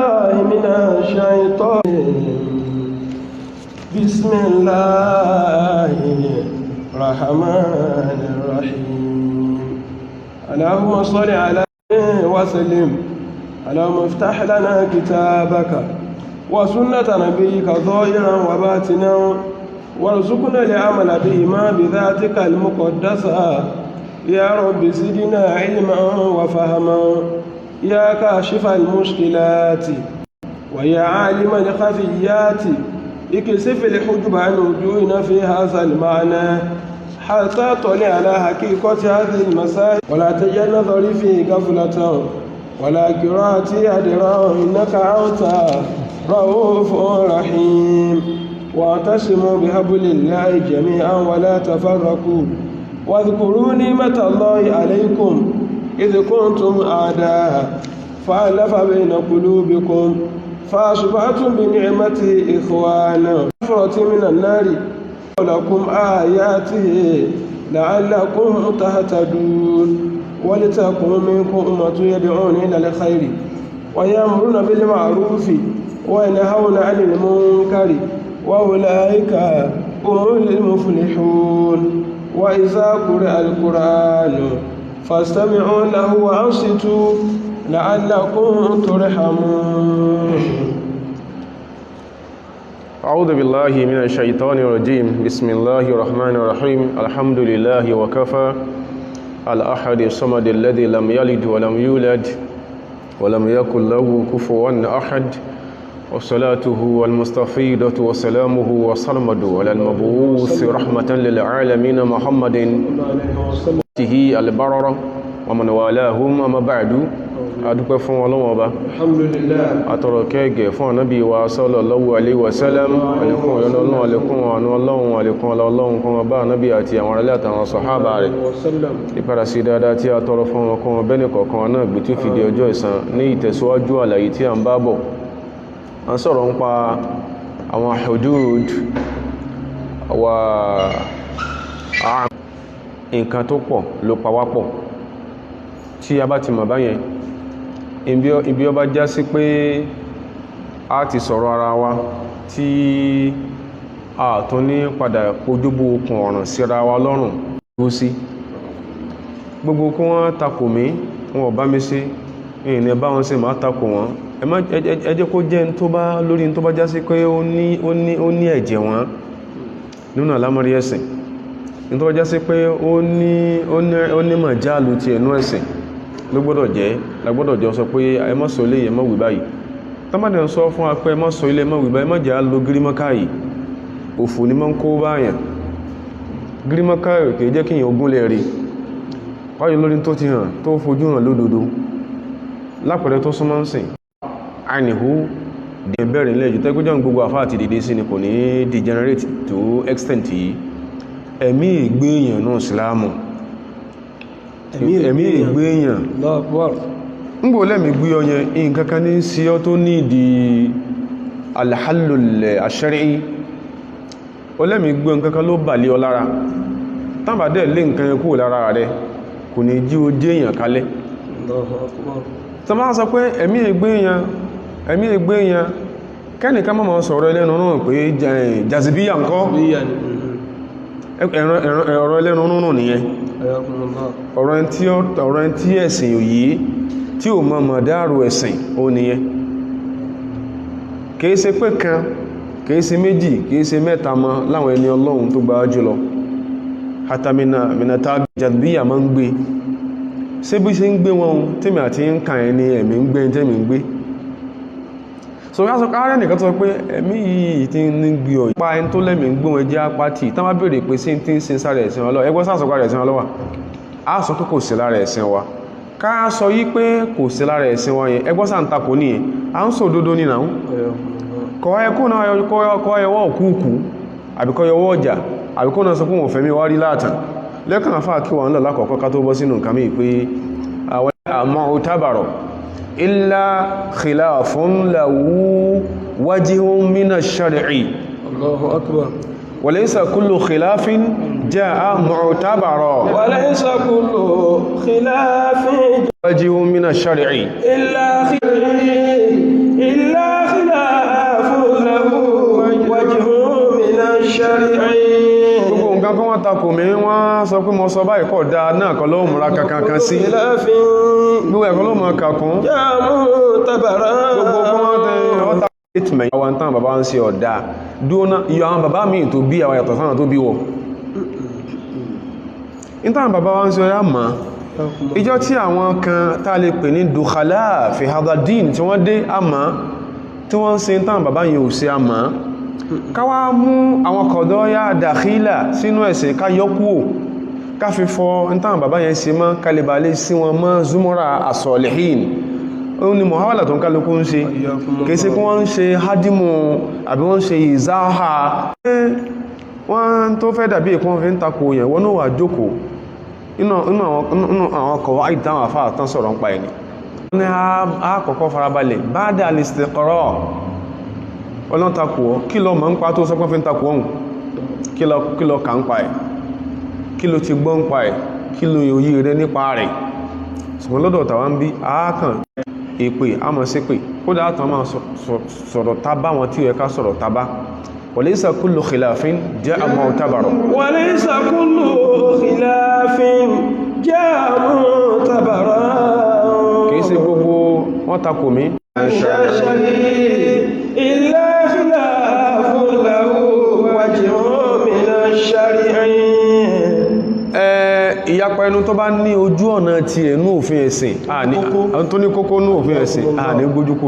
من الشيطان بسم الله الرحمن الرحيم اللهم صل على وسلم اللهم افتح لنا كتابك وسنة نبيك ظاهرا وباطنا وارزقنا العمل بهما بذاتك المقدسة يا رب زدنا علما وفهما يا كاشف المشكلات ويا عالم الخفيات اكشف الحجب عن وجوهنا في هذا المعنى حتى طلع على حقيقة هذه المسائل ولا تجعل نظري في غفلة ولا قراءتي أدرا إنك أنت رؤوف رحيم واعتصموا بحبل الله جميعا ولا تفرقوا واذكروا نعمة الله عليكم إذ كنتم أعداء فألف بين قلوبكم فأصبحتم بنعمته إخوانا فرة من النار ولكم آياته لعلكم تهتدون ولتكن منكم أمة يدعون إلى الخير ويأمرون بالمعروف وينهون عن المنكر وأولئك هم المفلحون وإذا قرأ القرآن فاستمعوا له وأنصتوا لعلكم ترحمون. أعوذ بالله من الشيطان الرجيم. بسم الله الرحمن الرحيم. الحمد لله وكفى الأحد الصمد الذي لم يلد ولم يولد ولم يكن له كفوا أحد وصلاته والمستفيدة وسلامه وصلمد على المبعوث رحمة للعالمين محمد البررة ومن والاهم أما بعد adúpẹ́ fún Ọlọ́run Ọba alhamdulillah àtọrọ kẹ́gẹ́ fún Ànábì wa sallallahu alaihi wasallam alẹ́kùn Ọlọ́run alẹ́kùn àánú Ọlọ́run alẹ́kùn Ọlọ́run kan bá Ànábì àti àwọn ará àtàwọn sàhábà rẹ̀ ìpadà sí dáadáa tí a tọrọ fún ọkàn bẹ́ẹ̀ kọ̀ọ̀kan náà gbé tí ó fi di ọjọ́ ìsan ní ìtẹ̀síwájú àlàyé tí a ń bá bọ̀ a ń sọ̀rọ̀ ń pa àwọn hudud wa nǹkan tó pọ̀ ló pawápọ̀ tí a bá ti mọ̀ báyẹn ibi ọba já sí pé a ti sọ̀rọ̀ ara wa tí a tún ní padà ojúbò okùn ọ̀ràn síra wa lọ́rùn ló sí gbogbo kí wọ́n takò mí wọn ò bá mi sí ìrìn bá wọn sí máa takò wọn ẹ jẹ́ kó jẹ́ tó bá lórí tó bá já sí pé ó ní ẹ̀jẹ̀ wọn nínú àlámọ̀rí ẹ̀sìn tó bá já sí pé ó ní màjálù ti ẹ̀nú ẹ̀sìn ló gbọ́dọ̀ jẹ́ lágbọ́dọ̀ jẹ́ sọ pé ẹ má sọ ilé ẹ má wí báyìí tọ́mọdé ń sọ fún wa pé ẹ má sọ ilé ẹ má wí báyìí má jẹ́ lo gírímọ́káyì òfò ní má ń kó báyàn gírímọ́káyì kìí jẹ́ kíyàn ogún lè rí wáyé lórí tó ti hàn tó fojú hàn lódodo lápẹẹrẹ tó súnmọ́ ń sìn àìníhú dẹ̀ bẹ̀rẹ̀ ilẹ̀ jù tẹ́gbẹ́jọ́ gbogbo àfáà ti dìde sí ni kò ní degenerate to extent yìí ẹ̀mí ìgbéyàn náà sílámù ẹ̀mí ìgbéyàn ń gbò lẹ́mí gbé ọyẹ nǹkankan ní sí ọ tó ní ìdí alhallul ash-shar'i ó lẹ́mí gbé nǹkankan ló bà lé ọ lára tàbádẹ́ lé nǹkan yẹn kúrò lára rẹ kò ní jí ó jẹ́ èèyàn kalẹ̀ tó máa sọ pé ẹ̀mí ìgbéyàn kẹ́nìkan mọ́ sọ̀rọ̀ ẹlẹ́nu náà pé jazibíyà ńkọ́ ẹ̀rọ ẹlẹ́nu náà nìyẹn ọ̀rọ̀ ẹn tí ẹ̀sìn òyí tí ò mọ̀ mọ̀ dáàrù ẹ̀sìn ó nìyẹn kìí ṣe pé kan kìí ṣe méjì kìí ṣe mẹ́ta mọ́ láwọn ẹni Ọlọ́run tó gbá jùlọ hatamina minata jazbiya ma ń gbé ṣé bí ṣe ń gbé wọn tèmi àti ń kàn ẹni ẹ̀mí ń gbé tèmi ń gbé so yá sọ káàrẹ́ nìkan tó sọ pé ẹ̀mí yìí ti ń gbé ọ̀yí pa ẹni tó lẹ́mí ń gbé wọn jẹ́ apátì tán bá bèèrè pé sí ti ń sin sára ẹ̀sìn ọlọ́ ẹgbẹ́ sàṣọ́gbà rẹ̀ ẹ̀sìn ọlọ́wà á sọ pé kò sí lára ẹ̀sìn wa ká sọ yí pé kò sí lára ẹ̀sìn wa yẹn ẹgbẹ́ sàǹtakò nìyẹn à ń sọ òdodo ní náà kọ́ ẹkú náà kọ́ ẹwọ́ òkúùkú àbíkọ́ ẹwọ́ ọjà àbíkọ́ náà sọ pé wọ́n fẹ́mi wá rí láàtàn lẹ́kàn àfáà kí wọ́n lọ lákọ̀ọ́kọ́ ká tó bọ́ sínú nǹkan mí pé àwọn àmọ́ òtábàrọ̀ illa khilafun lahu wajhun min ash-shar'i Allahu akbar وليس كل خلاف جاء معتبرا وليس كل خلاف وجه من الشرع wọ́n takò mí wọ́n sọ pé mo sọ báyìí kọ̀ dáa náà kọ́ ló múra kankan sí gbogbo ẹ̀kọ́ ló mọ̀ kàkún gbogbo wọ́n tẹ́ ọ́ta ìtìmẹ̀ àwọn tán bàbá ń ṣe ọ̀dá dúóná iyọ̀ àwọn bàbá mi tó bí àwọn yàtọ̀ sáwọn tó bí wọ ìtàn bàbá wá ń ṣe ọ̀dá mọ́ ìjọ tí àwọn kan tá lè pè ní dukhala fi hadadin tí wọ́n dé àmọ́ tí wọ́n ń ṣe ìtàn bàbá yìí ò ṣe àmọ́ káwá mú àwọn kọ̀dọ̀ yá dàkílà sínú ẹ̀sìn ká yọ́kú ká fi fọ ìtàn bàbá yẹn ṣe mọ́ kalibale sí wọn mọ́ zumura asọ̀lẹ̀hìn ó ní mọ̀háwàlà tó ń kálukú ń ṣe kìí ṣe kí wọ́n ń ṣe hádìmù àbí wọ́n ń ṣe ìzáhà wọ́n tó fẹ́ dàbí ìkún fi ń takò yẹn wọ́n náà wà jókòó inú àwọn kọ̀wọ́ àìdáwọn àfáà tán sọ̀rọ̀ ń pa ẹni wọ́n ní àkọ́kọ́ farabalẹ̀ ba'da al-istiqra ọlọ́ntakò ọ́ kí lọ mọ̀ ń pa tó sọ́pọ̀ fi ń takò ọ̀hún kí lọ kà ń pa ẹ̀ kí ló ti gbọ́ ń pa ẹ̀ kí ló yòyí rẹ nípa rẹ̀ ṣùgbọ́n lọ́dọ̀ tàwa ń bí àákàn èpè àmọ́ sí pé ó dá àtàn máa sọ̀rọ̀ tábá wọn tí ó yẹ ká sọ̀rọ̀ tábá walaysa kullu khilafin ja'a mu'tabara walaysa kullu khilafin ja'a mu'tabara kìí ṣe gbogbo wọ́n takò mí illa khilafun lahu wajhun min ash-shari'i ìyapa ẹnu tó bá ní ojú ọ̀nà ti ẹ̀nú òfin ẹ̀sìn tó ní kókó ní òfin ẹ̀sìn ní gbójúkú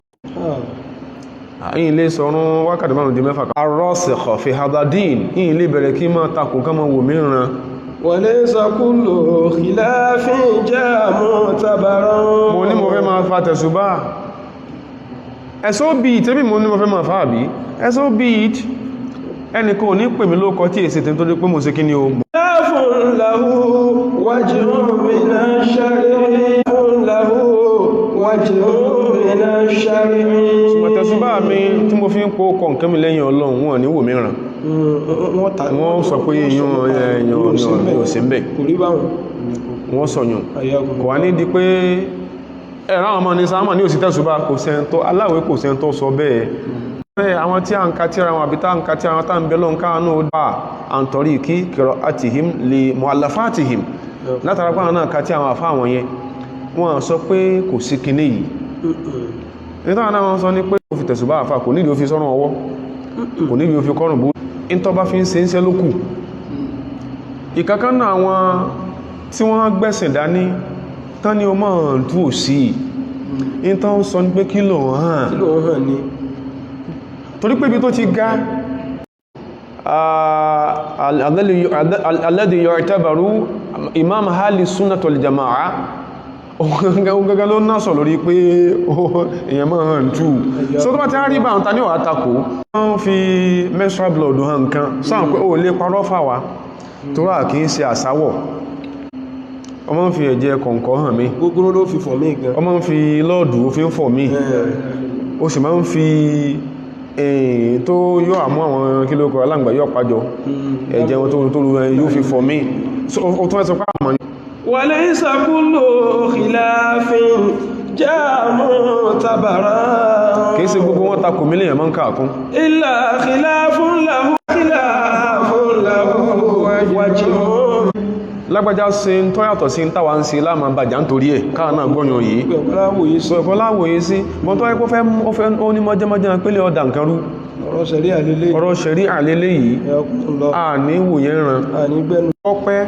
yìí lè sọ̀rún wákàtí márùn-ún di mẹ́fà ar-rasikh fi hadadin yìí lè bẹ̀rẹ̀ kí máa takùn ká máa wò mìíràn walaysa kullu khilafin ja'a mu'tabaran mo ní mo fẹ́ máa fa tẹ̀sùbá ẹ̀sọ́ bí tẹ́bí mo ní mo fẹ́ máa fa àbí ẹ̀sọ́ bí ẹnìkan ò ní pè mí lóòkọ́ tí èsì tẹ́ tó dé pé mo ṣe kí ni o له وجه من الشرع له وجه من الشرع tẹ̀sùbá mi tí mo fi ń kó kọ̀ǹkẹ́ mi lẹ́yìn Ọlọ́run wọn ní wò mìíràn wọ́n sọ pé èèyàn ò sí ń bẹ̀ wọ́n sọ̀yàn kò wá ní di pé ẹ̀rọ àwọn ọmọ ní sáàmà ní òsì tẹ̀sùbá kò sẹ́ntọ́ aláwẹ̀ kò sẹ́ntọ́ sọ bẹ́ẹ̀ àwọn tí a ń ka tíra wọn àbí tá ń ka tíra wọn tá ń bẹ́lọ́ ń káànú dá àǹtọ̀rí kí qira'atihim li mu'allafatihim látara pàwọn náà ka tí àwọn àfá àwọn yẹn wọ́n sọ pé kò sí kinní yìí nítorí náà wọ́n sọ ní pé ó fi tẹ̀sùbá àfá kò nídìí ó fi sọ́rùn ọwọ́ kò nídìí ó fi kọ́rùn bó ń tọ́ bá fi ń ṣe ń ṣe lókù ìkankan náà àwọn tí wọ́n gbẹ̀sìn dání tán ni ó máa ń tú òsì ń tán sọ ní pé kí ló hàn ní torí pé ibi tó ti ga alladhi yu'tabaru imam ahli sunnah wal jama'a ogangan ló náà sọ lórí pé èyàn máa hàn tú so tó bá ti rí bá ń ta ní ọ̀há takò wọ́n fi menstrual blood hàn nǹkan sáà pé ó lè parọ́ fàwà tó rà kí ń ṣe àsáwọ̀ ọmọ ń fi ẹ̀jẹ̀ kọ̀ǹkọ̀ hàn mí gbogbo ló fi fọ̀ mí gan ọmọ ń fi lọ́ọ̀dù ó fi ń fọ̀ mí ó sì máa ń fi tó yóò àmú àwọn kílókọ̀ aláǹgbà yóò pàjọ ẹ̀jẹ̀ wọn tó rú yóò fi fọ̀ mí ó tún ẹ́sọ pàmọ́ walaysa kullu khilafin ja'a mu'tabaran kìí ṣe gbogbo wọn takò mílíọ̀n mọ́ ń káàkún illa khilafun lahu wajhun lágbàjá ṣe ń tọ́ yàtọ̀ sí ń tàwà ń ṣe láàmà bàjá ń torí ẹ̀ káà náà gbọ́yàn yìí ẹ̀kọ́ láwòye sí bọ́n tó ẹ́kọ́ fẹ́ ó ní mọ́jẹ́mọ́jẹ́ pẹ́lẹ̀ ọ̀dà nǹkan rú ọ̀rọ̀ ṣẹ̀rí àlélé yìí a ní wòye ran ọpẹ́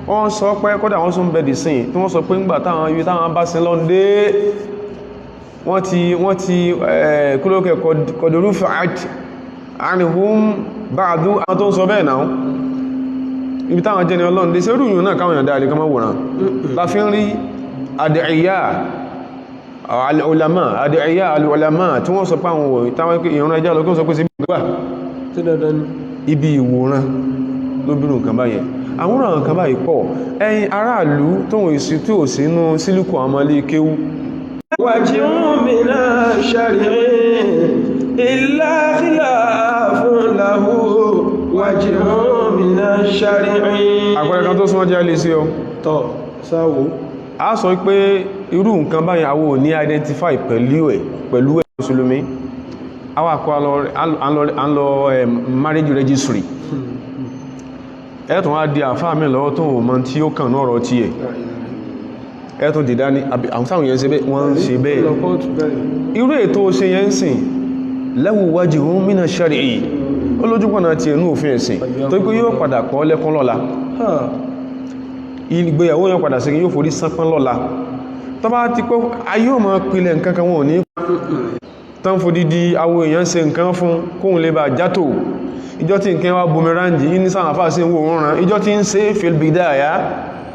wọ́n sọ pé kódà wọ́n sún bẹ̀dì sí tí wọ́n sọ pé ńgbà táwọn bá sin lọ́ndé wọ́n ti kúlókẹ̀ kọ̀dọ̀rú fa'ad anhum ba'du àwọn tó ń sọ bẹ́ẹ̀ náà ibi táwọn jẹ́ ni Ọlọ́run dé sẹ́rù yìí náà káwọn èèyàn dáadé kọmọ wòrán láfí ń rí àdìíyà al'ulama tí wọ́n sọ pé àwọn òwò táwọn ìran ẹjá lọ kí wọ́n sọ pé sí ibi ìwòrán lóbìnrin nǹkan báyẹn àwọn nǹkan báyìí pọ̀ ẹ̀yin aráàlú tóhun ìsí tí ò sí inú sílùkù àmọ́lé kéwú wajhun minash shari'i illa khilafun lahu wajhun minash shari'i àpẹẹrẹ kan tó súnmọ́ jẹ́ lè sí ọ tọ́ sáwò a sọ pé irú nǹkan báyìí àwọ ò ní identify pẹ̀lú ẹ̀ mùsùlùmí àwọn àkọ́ àlọ marriage registry ẹ̀tùn á di àfáà mi lọ́wọ́ tó wọ́n mọ́ tí ó kàn náà rọ̀ tí ẹ̀ ẹ̀tùn dìdá ní àwọn sáwọn yẹn wọ́n ń ṣe bẹ́ẹ̀ irú ètò ṣe yẹn ń sìn lahu wajhun mina shar'i olójúpọ̀nà ti ẹnu òfin ẹ̀sìn tó pé yóò padà kọ́ lẹ́kún lọ́la ìgbéyàwó yóò padà sí yóò forí sánpán lọ́la tó bá ti pé ayé ọmọ pìlẹ̀ nǹkan kan wọn ò ní tán fòdìdí àwọn èèyàn ṣe nǹkan fún kóhun lè bá játò ìjọ tí nǹkan wá bumerangi yí ní sáwọn àfáà sí wò wọ́n rán ìjọ tí ń ṣe filbidaya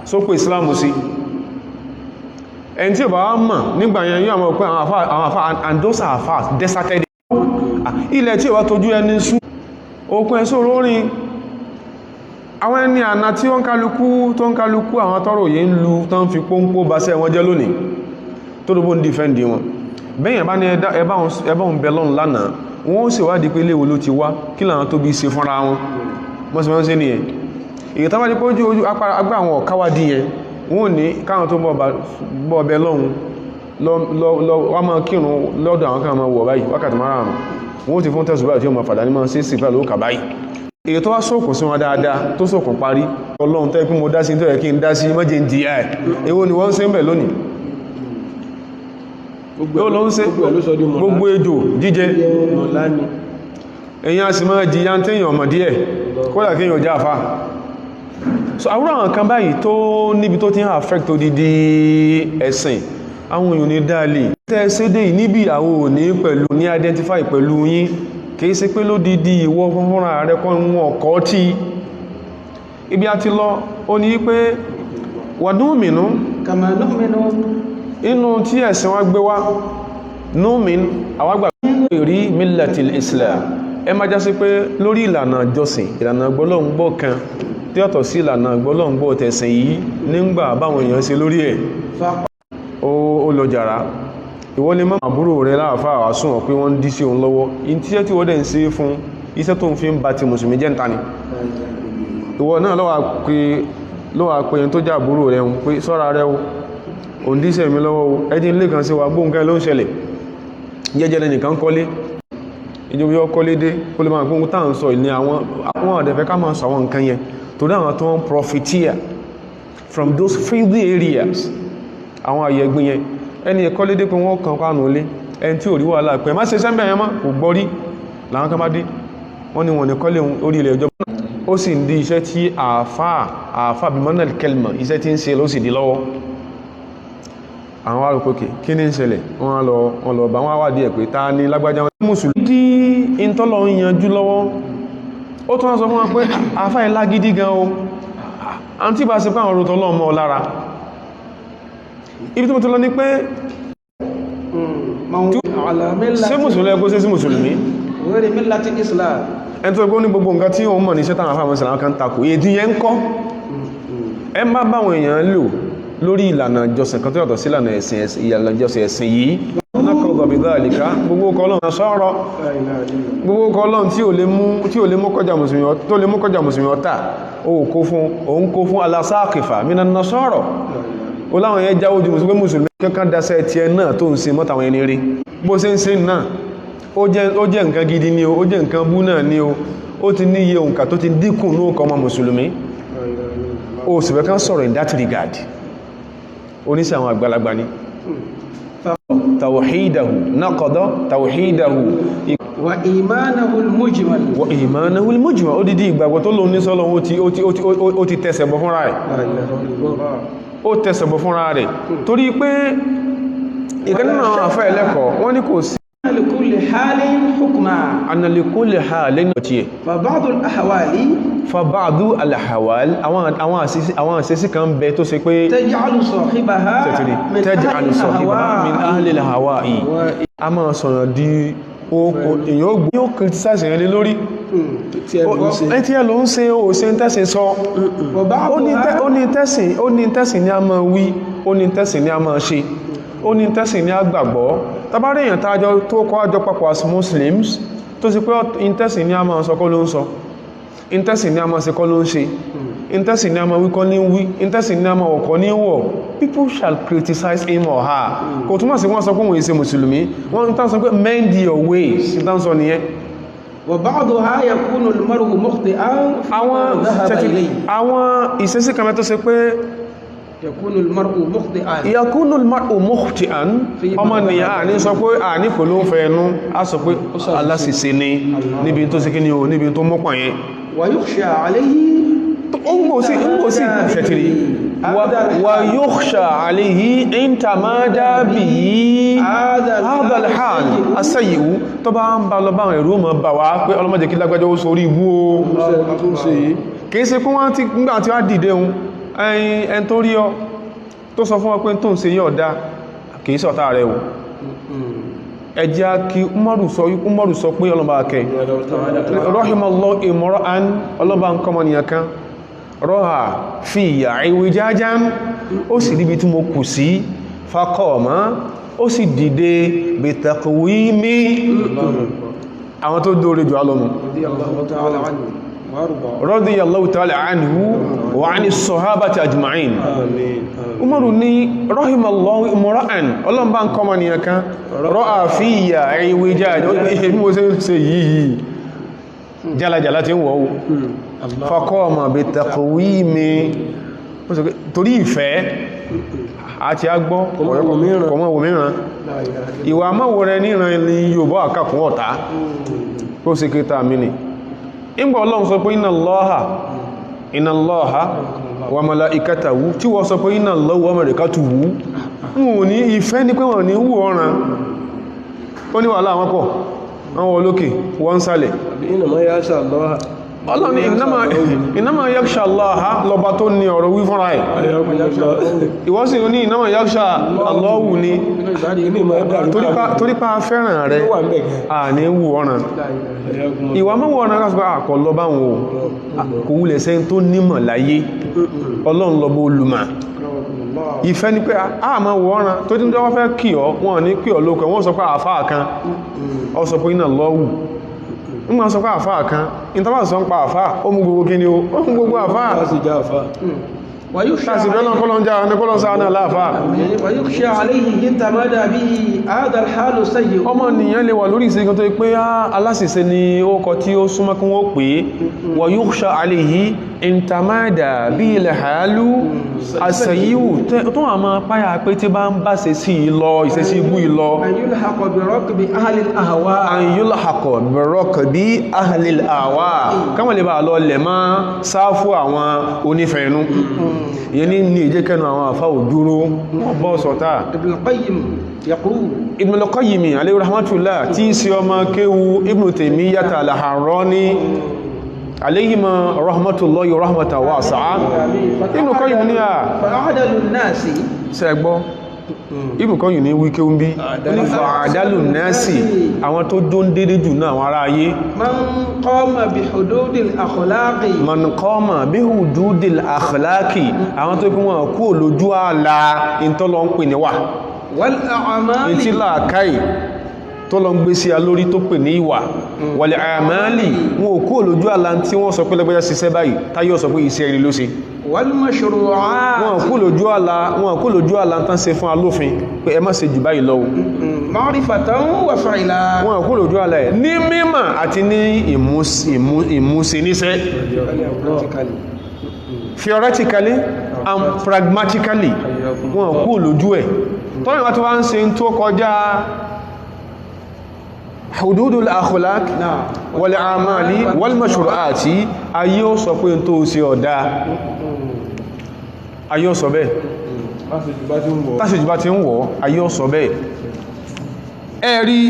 sópò Islam sí ẹni tí ò bá wá mọ̀ nígbà yẹn yóò mọ̀ pé àwọn àfáà and those are àfáà deserted ilẹ̀ tí ò bá tójú ẹni sún òkun ẹ̀sọ́ orórin àwọn ẹni àna tí ó ń kálukú àwọn tọ́rọ yìí ń lu tán fi pọ́npọ́ bá sẹ́ wọn jẹ́ lónìí tó dúbò ń dìfẹ́ndì wọn bẹ́yàn bá ní ẹbáhùn bẹ̀lọ́n lánàá wọ́n ó sì wádìí pé léwo ló ti wá kí làwọn tó bí ṣe fúnra wọn wọ́n sì wọ́n sí nìyẹn èyí tó bá di pé ojú agbá àwọn ọ̀káwádìí yẹn wọ́n ní káwọn tó bọ́ bẹ̀lọ́n wá máa kírun lọ́dọ̀ àwọn kan máa wọ̀ báyìí wákàtí márùn-ún wọ́n ti fún tẹ̀sùbá tí ó máa fàdá ní máa sí sí pẹ̀lú òkà báyìí èyí tó wá sókùn sí wọn dáadáa tó sókùn parí ọlọ́run tẹ́ kí mo dá sí tó yẹ kí n dá sí mọ́jẹ̀ ń jìyà ẹ̀ èwo ni wọ́n ń ṣe ń bẹ̀ lónìí gbogbo ejò jíjẹ èyàn sì máa jìyà tẹ́yàn ọmọ díẹ̀ kódà kí èyàn jáfà so àwúrò àwọn kan báyìí tó níbi tó ti ń affect odidi ẹ̀sìn àwọn èèyàn ní dáàlì tẹ́ sédé níbi àwọn òní pẹ̀lú ní identify pẹ̀lú yín kìí ṣe pé ló dídí ìwọ fúnfúnra rẹ̀ kọ́ wọn ọkọ̀ tí ibi a ti lọ ó ní pé wàdúnmìnú inú tí ẹ̀sìn wá gbé wá númin àwágbà rí millatil Islam ẹ má já sí pé lórí ìlànà jọsìn ìlànà gbọ́lọ́ngbọ́ kan tí ọ̀tọ̀ sí ìlànà gbọ́lọ́ngbọ́ tẹ̀sìn yìí nígbà báwọn èèyàn ṣe lórí ẹ̀ ó lọ jàrá ìwọ lè mọ́ àbúrò rẹ̀ láàfà àwásùn ọ̀ pé wọ́n ń dí sí òun lọ́wọ́ in tí tí wọ́n dẹ̀ ń ṣe fún iṣẹ́ tó ń fi ń ba ti mùsùlùmí jẹ́ ń ta ni ìwọ náà lọ́wà pé tó jẹ́ àbúrò rẹ̀ ń pé sọ́ra rẹ̀ òun díṣẹ́ mi lọ́wọ́ ẹjí ilé kan sí wa gbóǹkẹ́ ló ń ṣẹlẹ̀ jẹ́jẹ́lẹ́ nìkan kọ́lé ìjọba yọ kọ́lé dé kó lè máa gbóǹkú táà ń sọ ìní àwọn àdẹ̀fẹ́ ká máa sọ àwọn nǹkan yẹn torí àwọn tó ń profiteer from those filthy areas àwọn àyẹ̀gbìn yẹn ẹni ẹ̀kọ́ lédé pé wọ́n kan pánù lé ẹni tí ò rí wàhálà pẹ̀ má ṣe sẹ́mbẹ̀ ẹ̀yẹn má kò gbọ́rí láwọn kan bá dé wọ́n ní wọ́n ní kọ́lé orí ilẹ̀ ìjọba ó sì ń di iṣẹ́ tí àfáà bí mọ́nà kẹlmà iṣẹ́ tí ń ṣe ló sì di lọ́wọ́ àwọn arúgbókè kí ní ń ṣẹlẹ̀ wọ́n lọ bá wọ́n wádìí ẹ̀ pé ta ní lágbájá wọn mùsùlùmí tí ìntọ́lọ ń yanjú lọ́wọ́ ó tún wọ́n sọ fún wọn pé àfáà ilá gidi gan o àǹtí bá ṣe pé àwọn orútọ́ lọ́mọ lára ibi tí mo ti lọ ní pé ṣe mùsùlùmí ẹgbó sí mùsùlùmí ẹni tó ẹgbó ní gbogbo nǹkan tí ó mọ̀ ní ṣẹ́tàn àfáà mọ́sílá kan takò èdè yẹn ń kọ́ ẹ má báwọn èèyàn lò lórí ìlànà ìjọsìn kan tó yàtọ̀ sí ìlànà ìjọsìn ẹ̀sìn yìí gbogbo kọlọ́n tí ó lè mú kọjá mùsùlùmí ọ̀tá òun kó fún alásáàkìfà mínà nasara ó láwọn yẹn jáwó ju mùsùlùmí kankan dasẹ́ ti ẹ náà tó ń ṣe mọ́tàwọn ẹni rí bó ṣe ń ṣe náà ó jẹ́ nǹkan gidi ni ó jẹ́ nǹkan bú náà ni ó ti ní iye òǹkà tó ti dínkù ní ọkọ̀ ọmọ mùsùlùmí ó sì fẹ́ kán sọ̀rọ̀ in that regard oníṣẹ́ àwọn àgbàlagbà ni tawhidahu naqada tawhidahu wa imanahu al-mujmal ó dídí ìgbàgbọ́ tó lóun ní sọ́lọ́ ó ti tẹsẹ̀ bọ́ fúnra rẹ̀ ó tẹsẹ̀ bọ́ fúnra rẹ̀ torí pé ìkẹ́nà àfẹ́ ẹlẹ́kọ̀ọ́ wọ́n ní kò sí likulli halin hukma anna likulli halin ọ̀tí ẹ̀ fa ba'du al-ahwal àwọn àṣẹ́sí kan bẹ tó ṣe pé taj'alu sahibaha min ahli al-hawa'i a máa sọ̀rọ̀ di èyàn ó gbé yóò criticize yẹn lé lórí tí ẹ ló ń ṣe ó ṣe ń tẹ́sìn sọ ó ní tẹ́sìn ní a máa wí ó ní tẹ́sìn ní a máa ṣe ó ní tẹ́sìn ní a gbàgbọ́ tàbárí èyàn tààjọ tó kọ́ àjọ papọ̀ as Muslims tó sì pé intẹ́sìn ní a máa sọ kọ́ ló ń sọ intẹ́sìn ní a máa ṣe kọ́ ló ń ṣe intẹ́sìn ní a máa wí kọ́ ní wí intẹ́sìn ní a máa wọ̀kọ́ ní wọ̀ people shall criticize him or her kò túnmọ̀ sí wọ́n sọ pé wọ́n èsè mùsùlùmí wọ́n tán sọ pé mend your ways tán sọ nìyẹn وبعضها يكون المرء مخطئا àwọn ذهب إليه àwọn ìṣesí kan tó ṣe pé يكون المرء مخطئا yakunu al-mar'u mukhti'an ọmọ nìyàn ní sọ pé ní kò ló ń fẹ́ ẹnu a sọ pé aláṣìṣe ni níbi tó sí kí ni o níbi tó mọ́pàá yẹn ويخشى عليه ó ń gbò sí ṣẹ̀tìrì wa yukhsha alayhi in tamada bihi hadha al-hal as-sayyi'u tó bá ń bá lọ bá ẹ̀rù mọ́ bà wá pé ọlọ́mọdé kí lágbàjọ́ ó sórí ibú o kìí ṣe kún wọ́n tí nígbà tí wá dìde hun ẹn tó rí ọ tó sọ fún ọ pé tó ń ṣe yọ́ ọ̀dá kìí sọ̀tá rẹ̀ o ẹjá kí Umaru sọ pé ọlọ́mọba akẹ́ rahimallahu imra'an ọlọ́mọba ń kọmọ nìyàn kan rọ́hà fi ìyà iwijajan ó sì ríbi tí mo kù sí faqama ó sì dìde bitaqwimi àwọn tó dóore jù alọ́mù radiyallahu ta'ala anhu wa 'ani s-sahabati ajma'in Umaru ní rahimallahu imra'an ọlọ́mbà ń kọmọ nìyàn kan rọ́hà fi ìyà iwijajan bí mo ṣe yìí jálajàlá tí ń wọ́ faqama bitaqwimi torí ìfẹ́ àti agbọ́ kọmọ òmìnira ìwà máwò rẹ níran ní Yorùbá àkàkùn ọ̀tá ó sì kíta mini ìgbà Ọlọ́run sọ pé inna Allaha wa malaikatahu tí wọ́n sọ pé inna Allaha wa malaikatuhu wọn ní ìfẹ́ ní pé wọ́n ní wù ọ̀ràn ó ní wàhálà wọn pọ̀ àwọn olókè wọ́n sálẹ̀ Ọlọ́run innama yakhsha Allaha lọba tó ní ọ̀rọ̀ wí fúnra ẹ̀ ìwọ́sí ní innama yakhsha Allahu ní torípa fẹ́ràn rẹ̀ à ní wù ọ̀ràn ìwà mọ́wọ́ ọ̀ràn kásùgbà àkọ́ lọ bá wọn kò wulẹ̀ sẹ́yìn tó nímọ̀ láyé Ọlọ́run lọ bó olùmọ̀ ìfẹ́ ni pé a máa wọ ọ̀ràn tó tí wọ́n fẹ́ kí ọ wọn ní kí ọ lókàn wọ́n sọ pé àfáà kan ọ sọ pé iná lọ́wù nígbà sọ pé àfáà kan ìtàbà sọ ń pa àfáà ó mú gbogbo kí ni ó mú gbogbo àfáà tàbí bẹ́lá kọ́lọ́n sáà náà láàfáà ويخشى عليه إن تمادى به هذا الحال السيء ọmọ nìyàn lè wà lórí ìsẹ́gun tó pé aláṣìṣe ni ó kọ tí ó súnmọ́ kí wọ́n pè ويخشى عليه إن تمادى به الحال السيء tó wà máa páyà pé tí bá ń bá ṣe sí ìlọ ìṣẹ́sí ibú ìlọ أن يلحق بركب أهل الأهواء أن يلحق بركب أهل الأهواء káwọn lè bá lọ lẹ̀ máa sáfù àwọn onífẹ̀ẹ́nú ìyẹn ní ìjẹ́ kẹnu àwọn àfá òdúró wọ́n bọ́ sọ̀tá ابن القيم يقول Ibn al-Qayyim alayhi rahmatullah tí sí ọmọ kéwu Ibn Taymiyyah al-Harrani alayhima rahmatullahi rahmatan wasi'a Ibn al-Qayyim ní فأعدل الناس sẹ́gbọ́ Ibn al-Qayyim ní wíkéwú bí ní fa'adalu nasi àwọn tó jó ń dédé jù náà àwọn ará ayé من قام بحدود الأخلاق man qama bi hududil akhlaqi àwọn tó kún wọn kú lójú àlà ìntọ́lọ ń pè ní wà والأعمال ìtí làákàí tó lọ ń gbé sí alórí tó pè ní ìwà wal a'mali wọn ò kú lójú àlà tí wọ́n sọ pé lẹ́gbẹ́já ṣiṣẹ́ báyìí táyọ̀ sọ pé iṣẹ́ rí ló ṣe والمشروعات wọn kú lójú àlà tán ṣe fún alófin pé ẹ má ṣe jù báyìí lọ معرفة وفعلا wọn kú lójú àlà ẹ̀ ní mímọ̀ àti ní ìmúṣe níṣẹ́ theoretically and pragmatically wọn kú lójú ẹ̀ tọ́nà wá tó wá ń ṣe tó kọjá hududul akhlaq wal a'mali wal mashru'ati ayé ó sọ pé tó ṣe ọ̀dá ayé ó sọ bẹ́ẹ̀ tásìjù bá ti ń wọ́ ayé ó sọ bẹ́ẹ̀ ẹ̀rí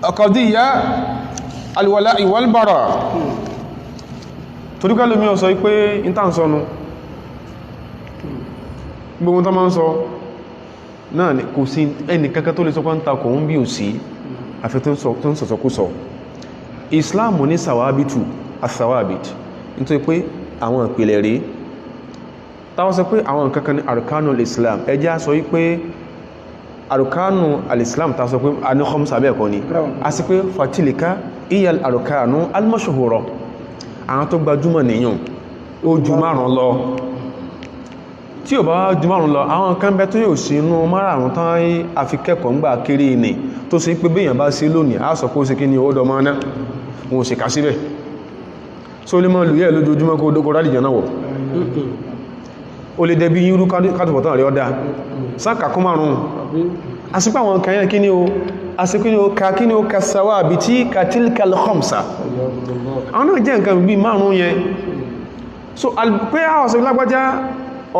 ọ̀kọ̀díyà al-wala'i wal bara torí kálùmí ó sọ pé ìtànsọ́nu gbogbo tó máa ń sọ náà ni kò sí ẹni kankan tó lè sọ pé ń takò ń bí ò sí àfi tó ń sọ̀sọ̀kúsọ Islam ní sàwábìtù àsàwábìtù nítorí pé àwọn ìpìlẹ̀ rí táwọn sọ pé àwọn kankan ní arkanul Islam ẹjá sọ wípé arkanu al-Islam ta sọ pé a ní khamsa bẹ́ẹ̀ kọ́ ni a sì pé fatilika iyal arkanu al-mashhura àwọn tó gbajúmọ̀ nìyàn ó ju márùn lọ tí ò bá ju márùn lọ àwọn kan bẹ tó yóò sí inú márùn tán àfikẹ́kọ̀ọ́ ń gbà kéré ní tó sì pé béèyàn bá sí lónìí á sọ pé ó sì kí ni ó dọ̀ máa ná wọn ò sì kà síbẹ̀ so lè máa lùyẹ́ lójoojúmọ́ kó dókò rádìjọ náà wọ̀ o lè dẹbi irú kátùbọ̀tán rẹ̀ ọ́dá sáàkà kún márùn-ún asípá àwọn kanyàn kí ni o asípá kí ni o kasawa àbí tí katilkal khamsa àwọn náà jẹ́ nǹkan bí márùn-ún yẹn so pé àwọn sọ lágbájá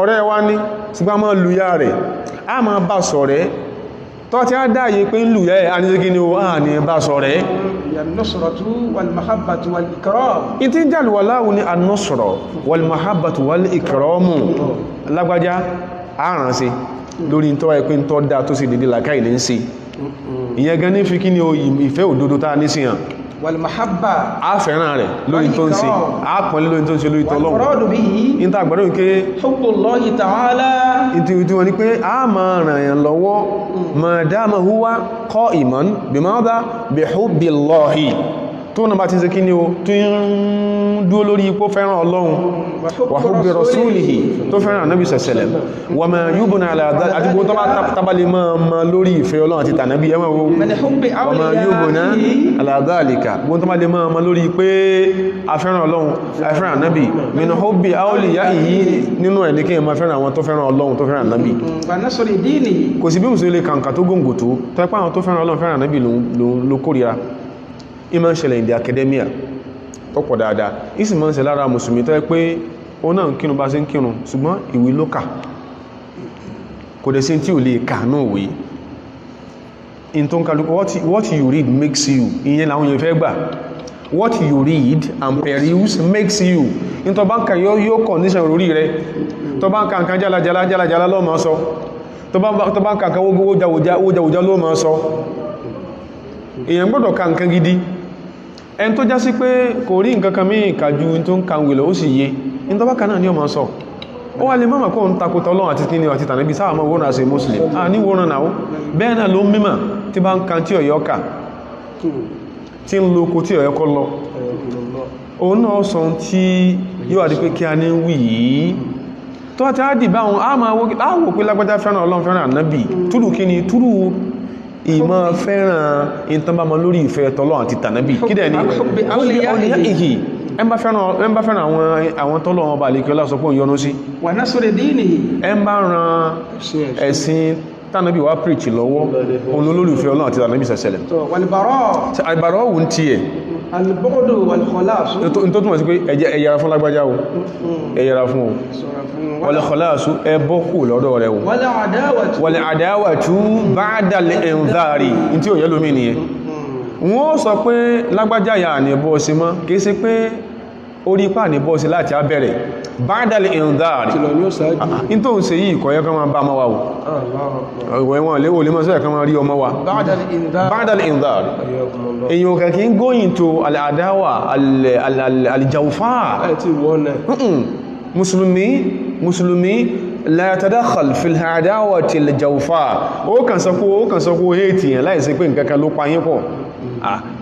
ọ̀rẹ́ wa ní sígbá máa lùyà rẹ̀ a máa bá sọ rẹ̀ tó ti á dáyé pé ń lùyà ẹ̀ a ní sí kí ni o a ní bá sọ rẹ̀ an-nusratu wal-mahabbatu wal-ikram ìtí ń jàlùwàláwù ní an-nusra wal-mahabbatu wal-ikramu lágbájá àrán sí lórí tó wáyé pé tó dá tó sì dédé làkáì ní sí ìyẹn gan ní fi kí ni o ìfẹ́ òdodo tá ní sí hàn wal-mahabba a fẹ́ràn rẹ̀ lórí tó ń sí a pọ̀lẹ̀ lórí tó ń sí lórí tọ́lọ́run wal-muradu bihi ìta àgbàdo wípé hubbullahi ta'ala ìtì wọn ni pé a máa ràn yàn lọ́wọ́ ma dama huwa qa'iman bimadha bi hubbillahi tó náà bá ti ṣe kí ni o tó ń dúó lórí ipò fẹ́ràn Ọlọ́run wa hubbi rasulihi tó fẹ́ràn Ànábì sẹ̀sẹ̀lẹ̀ wa ma yubna ala dhalika àti gbogbo tó bá tábàlì máa lórí ìfẹ́ Ọlọ́run àti tànàbí ẹmọ́ wo wa ma yubna ala dhalika gbogbo tó bá lè máa lórí pé a fẹ́ràn Ọlọ́run a fẹ́ràn Ànábì min hubbi awliyaihi nínú ẹ̀ ní kí ẹ máa fẹ́ràn àwọn tó fẹ́ràn Ọlọ́run tó fẹ́ràn Ànábì wa nasri dinihi kò sí bí mùsùlùmí lè kàǹkà tó gòǹgò tó ẹ́pá àwọn tó fẹ́ràn Ọlọ́run fẹ́ràn Ànábì ló kórìíra ìmọ̀ ń ṣẹlẹ̀ ìdí academia tó pọ̀ dáadáa ìsì mọ́ ń ṣe lára mùsùlùmí tó yẹ pé ó náà ń kírun bá sí ń kírun ṣùgbọ́n ìwé ló kà kò dẹ̀ sí tí ò lè kà náà wé in tó ń kálukú what you read makes you ìyẹn làwọn èèyàn fẹ́ gbà what you read and peruse makes you in tó bá ń kà yóò condition orí rẹ tó bá ń kà nǹkan jálajálá ló máa sọ tó bá ń kà nǹkan wójáwójá ló máa sọ èèyàn gbọ́dọ̀ ka nǹkan gidi ẹni tó já sí pé kò rí nǹkan kan míì kàjú tó ń ka wèlò ó sì yé ní tó bá kan náà ní ọmọ sọ ó wà lè mọ́mà kó ń takò Ọlọ́run àti kíní àti tànàbí sáà mọ́ wọ́n àṣẹ muslim a ní wọ́n náà bẹ́ẹ̀ náà ló ń mímọ̀ tí bá ń kan tí ọ̀yọ́ kà tí ń lo oko tí ọ̀yọ́ kọ́ lọ òun náà sọ tí yóò àdí pé kí a ní wì yìí tó ti á dì báwọn á máa wò pé lágbájá fẹ́ràn Ọlọ́run fẹ́ràn ànábì túrù kíni túrù ìmọ̀ fẹ́ràn ìtànbàmọ́ lórí ìfẹ́ tọ́lọ́ àti tànábì kí dẹ̀ ní ìhì ẹmbá fẹ́ràn àwọn tọ́lọ́ ọba àlekẹ́ lásọpọ̀ ìyọnú sí wa nasri dinihi ẹmbá ran ẹ̀sìn tànábì wá preach lọ́wọ́ òun olólùfẹ́ Ọlọ́run àti tànábì sẹ̀sẹ̀lẹ̀ àìbàrọ̀ òun tí ẹ̀ al-bu'du wal-khalas tó túnmọ̀ sí pé ẹ̀yàra fún lágbájá o ẹ̀yàra fún o wal-khalasu ẹbọ́ kù lọ́dọ̀ rẹ̀ o wal-adawatu ba'da al-inzari in tí ò yẹ́ lómi nìyẹn wọ́n sọ pé lágbájá yà ní bọ́ọ̀sí mọ́ kìí ṣe pé orí ipá ní bọ́ọ̀sí láti abẹ́rẹ̀ ba'da al-inzari in tó ń ṣe yìí kọ̀yẹ́ kan máa bá mọ́ wa o ẹ̀wọ̀n léwò lè mọ́ sọ́yẹ̀ kan máa rí ọmọ wa ba'da al-inzari èyàn kan kí ń go into al-adawa al-jawfa musulmi la yatadakhal fil adawati al-jawfa ó kàn sọ kó hate yẹn láìsí pé nǹkan kan ló pa yín pọ̀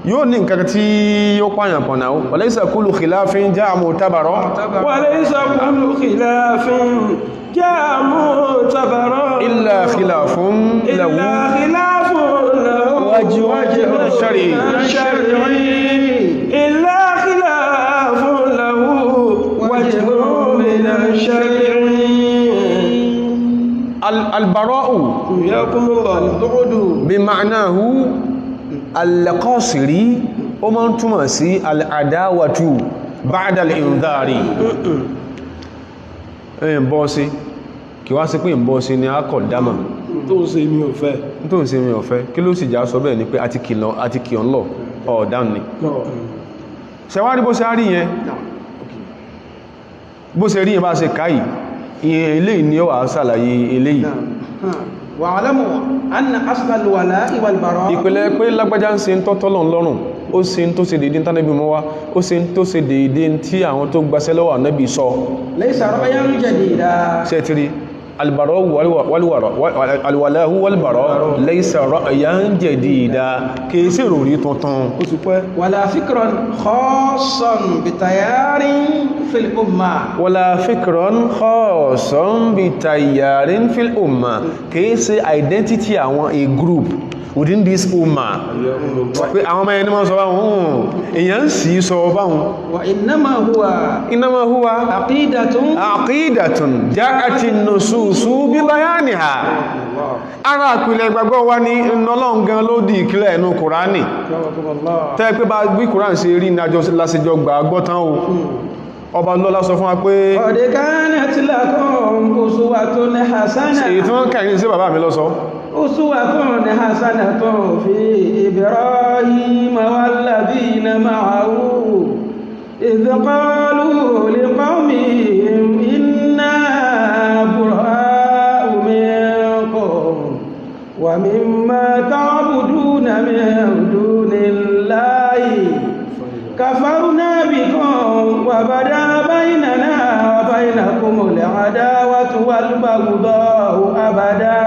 yóò ní nǹkan tí yóò pààyàn pọ̀ náà walaysa kullu khilafin ja'a mu'tabara walaysa kullu khilafin ja'a mu'tabara illa khilafun lahu wajhun shar'i illa khilafun lahu wajhun shar'i البراء بمعناه القاصري ومن تمسي العداوة بعد الإنذار bọ́ọ̀sí kí wá sí pé ń bọ́ọ̀sí ni a kọ̀ dámà tó ń ṣe mi ò fẹ́ kí ló sì já sọ bẹ́ẹ̀ ni pé àti kì ọ̀n lọ ọ̀dán ni ṣẹwárí bó ṣe rí yẹn bá ṣe káyìí eléyìí ni ó wà sàlàyé eléyìí wa'lamu anna aslal wala'i wal bara'i ìpìlẹ̀ pé lágbájá ń ṣe ń tọ́tọ́lọ̀ lọ́rùn ó ṣe ń tó ṣe dédé tánàbí mọ́ wá ó ṣe ń tó ṣe dédé tí àwọn tó gbaṣẹ́ lọ́wọ́ ànábì sọ laysa ra'yan jadida ṣẹ́tìrí alwalahu walbara laysa ra'yan jadida kìí sí ìròrí tuntun ó ti pẹ́ ولا فكرا خاصا بتيار في الأمة wala fikran khassan bi tayyarin fil umma kìí sí identity àwọn a group within this umma pé àwọn ọmọ ẹni máa sọ báwọn èyàn sì sọ báwọn وإنما هو innama huwa aqidatun ja'ati an-nususu bi bayaniha ara àpìlẹ̀ ìgbàgbọ́ wa ní Ọlọ́run gan ló di ìkílẹ̀ ẹnu Kùránì tẹ́ pé bá gbí Kùránì sí rí ní àjọ lásìjọ gbàgbọ́ tán o ọba lọ́lá sọ fún wa pé قد كانت لكم أسوة حسنة èyí tí wọ́n kẹ́rin sí bàbá mi lọ sọ أسوة حسنة في إبراهيم والذين معه إذ قالوا لقومهم إنا براء منكم ومما تعبدون من دون الله كفرنا بكم وبدا بيننا وبينكم العداوة والبغضاء أبدا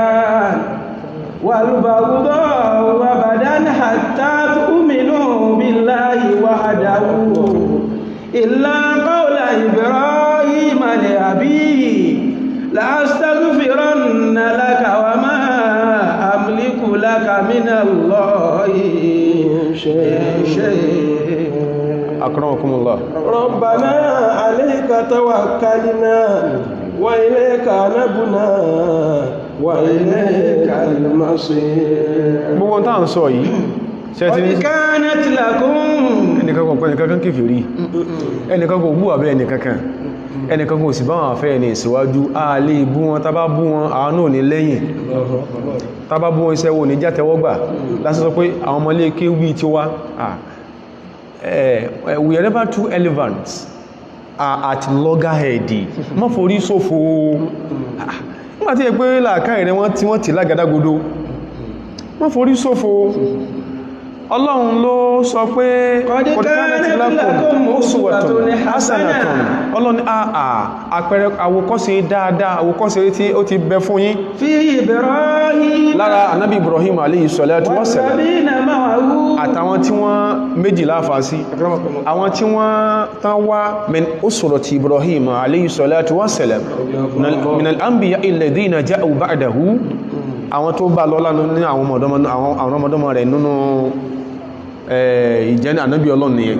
حتى تؤمنوا بالله وحده إلا قول إبراهيم لأبيه لأستغفرن لك وما أملك لك من الله شيء akramakumullah ربنا عليك توكلنا وإليك نبنا وإليك المصير gbogbo tá ń sọ yìí ṣe ti ní قد كانت لكم ẹnìkan kò pẹ́ ẹnìkankan kèfèrí ẹnìkan kò bú àbẹ́ ẹnìkankan ẹnìkan kò sì bá wọn àfẹ́ ẹni ìsíwájú a lè bú wọn tàbá bú wọn àánú ní lẹ́yìn tàbá bú wọn iṣẹ́ wo ní játẹwọ́gbà láti sọ pé àwọn ọmọlé kéwì tí wá we are never two elephants at loggerhead má forí ṣòfò nígbàtí ẹ pé làákàí rẹ wọ́n ti lágàdágodo má forí ṣòfò Ọlọ́run ló sọ pé Qad kanat lakum uswatun hasanatun Ọlọ́run àpẹẹrẹ àwòkọ́ṣe dáadáa àwòkọ́ṣe tí ó ti bẹ fún yín في إبراهيم lára Ànábì Ibrahim alayhi salatu wassalam والذين معه àtàwọn tí wọ́n méjì láfà sí àwọn tí wọ́n tán wá min usrati Ibrahim alayhi salatu wassalam min al-anbiya alladhina ja'u ba'dahu àwọn tó bá lọ́lá ní àwọn ọmọdọ́mọ rẹ̀ nínú ìjẹ́ Ànábì Ọlọ́run nìyẹn